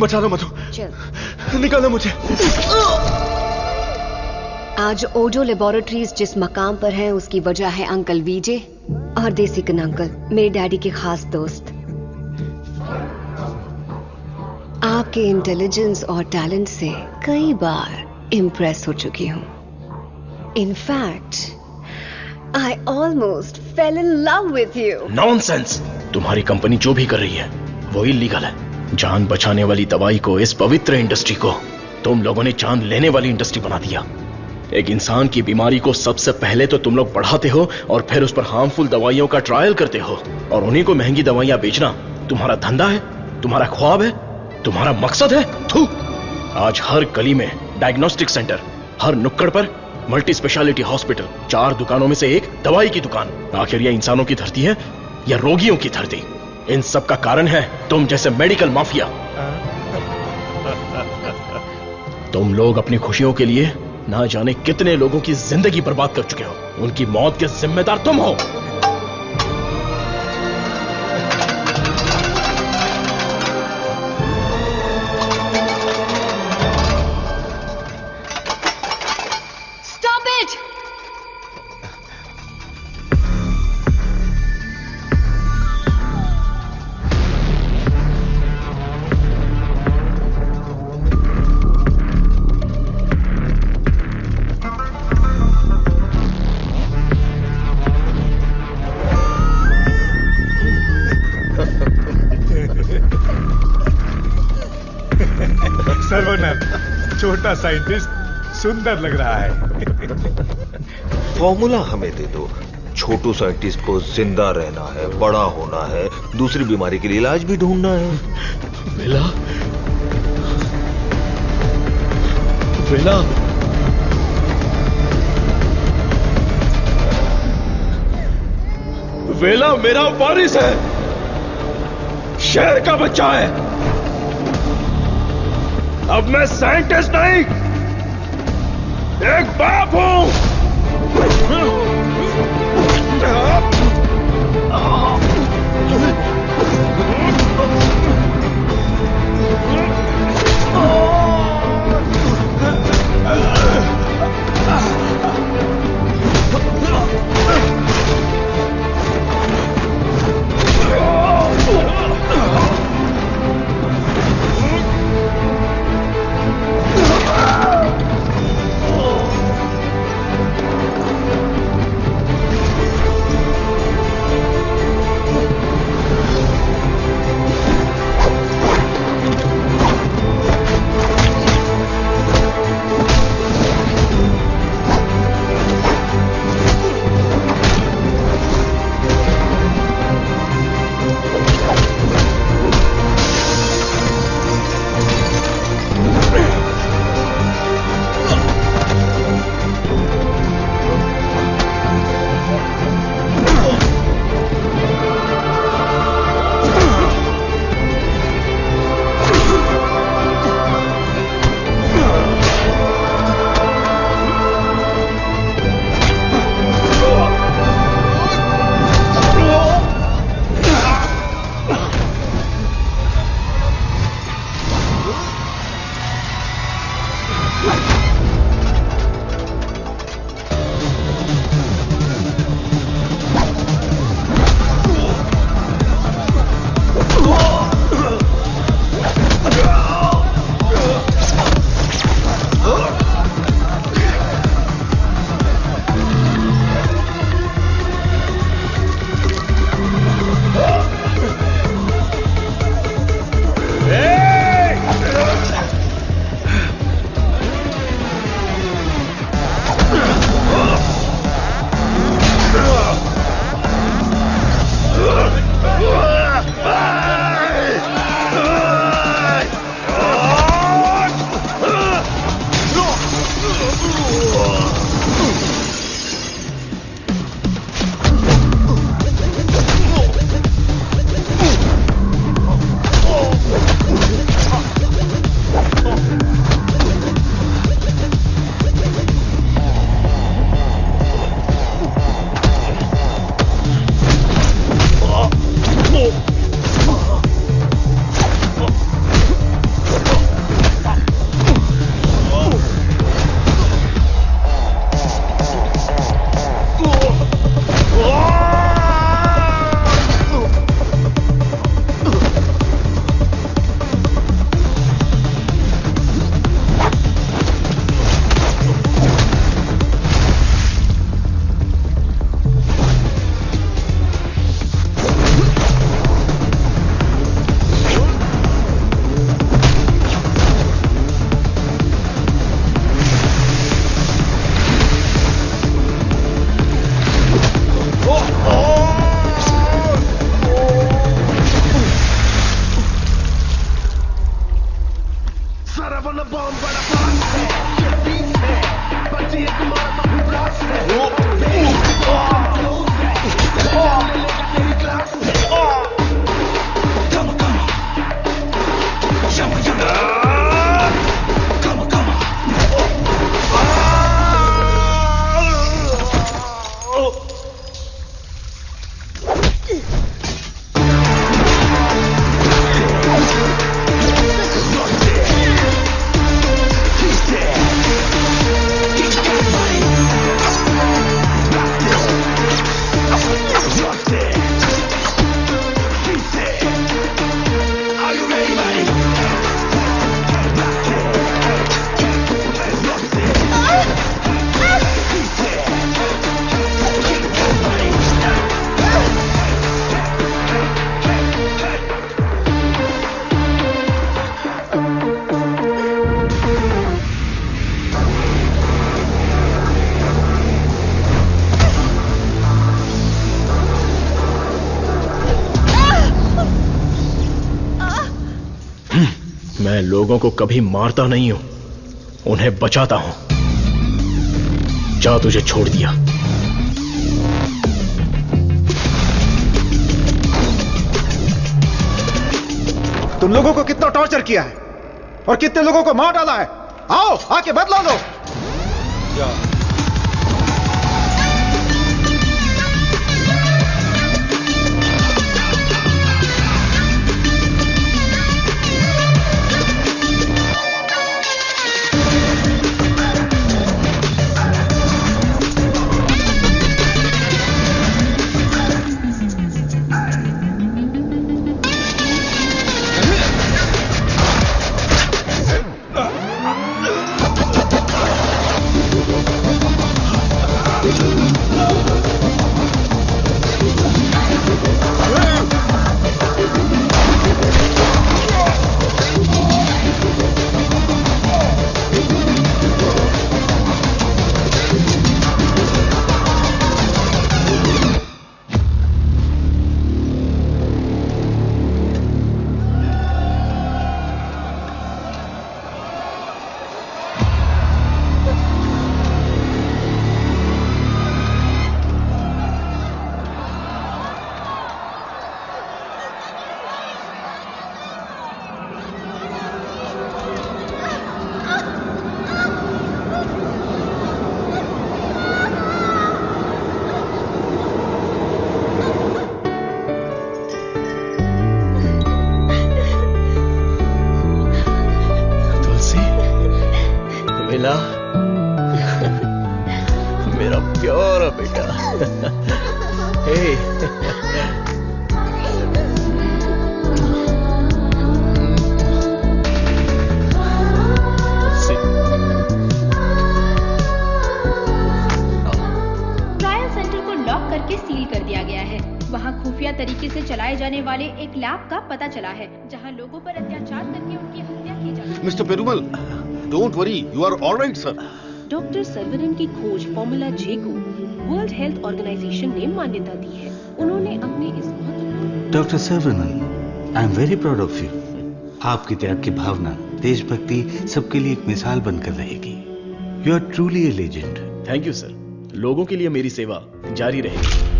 बचा लो मधु, चल निकालो मुझे। आज ओजो लेबोरेटरीज जिस मकाम पर है उसकी वजह है अंकल वीजे और देसिकन अंकल, मेरे डैडी के खास दोस्त। आपके इंटेलिजेंस और टैलेंट से कई बार इम्प्रेस हो चुकी हूं। In fact I almost fail in love with you. Nonsense! तुम्हारी कंपनी जो भी कर रही है वो इलीगल है। जान बचाने वाली दवाई को, इस पवित्र इंडस्ट्री को तुम लोगों ने जान लेने वाली इंडस्ट्री बना दिया। एक इंसान की बीमारी को सबसे पहले तो तुम लोग बढ़ाते हो और फिर उस पर हार्मफुल दवाइयों का ट्रायल करते हो, और उन्हीं को महंगी दवाइयां बेचना तुम्हारा धंधा है, तुम्हारा ख्वाब है, तुम्हारा मकसद है। थू! आज हर गली में डायग्नोस्टिक सेंटर, हर नुक्कड़ पर मल्टी स्पेशलिटी हॉस्पिटल, 4 दुकानों में से एक दवाई की दुकान। आखिर यह इंसानों की धरती है या रोगियों की धरती? इन सब का कारण है तुम जैसे मेडिकल माफिया। तुम लोग अपनी खुशियों के लिए ना जाने कितने लोगों की जिंदगी बर्बाद कर चुके हो। उनकी मौत के जिम्मेदार तुम हो। Stop it! सर्वनंद, छोटा साइंटिस्ट सुंदर लग रहा है। फॉर्मूला हमें दे दो। छोटू साइंटिस्ट को जिंदा रहना है, बड़ा होना है, दूसरी बीमारी के लिए इलाज भी ढूंढना है। वेला, वेला, वेला मेरा वारिस है। शेर का बच्चा है। अब मैं साइंटिस्ट नहीं, एक बाप हूं। मैं लोगों को कभी मारता नहीं हूं, उन्हें बचाता हूं। जा, तुझे छोड़ दिया। लोगों को कितना टॉर्चर किया है और कितने लोगों को मार डाला है। आओ आके बदला लो। मेरा प्यारा बेटा। ट्रायल सेंटर को लॉक करके सील कर दिया गया है। वहाँ खुफिया तरीके से चलाए जाने वाले एक लैब का पता चला है जहाँ लोगों पर अत्याचार करके उनकी हत्या की जाती है। Mister Perumal, don't worry, you are alright sir. Doctor Saravanan की खोज फॉर्मूला जे को वर्ल्ड हेल्थ ऑर्गेनाइजेशन ने मान्यता दी है। उन्होंने अपने इस महत्वपूर्ण doctor Saravanan, I am very proud of you. आपकी त्याग की भावना, देशभक्ति सबके लिए एक मिसाल बनकर रहेगी। You are truly a legend. Thank you sir. लोगों के लिए मेरी सेवा जारी रहेगी।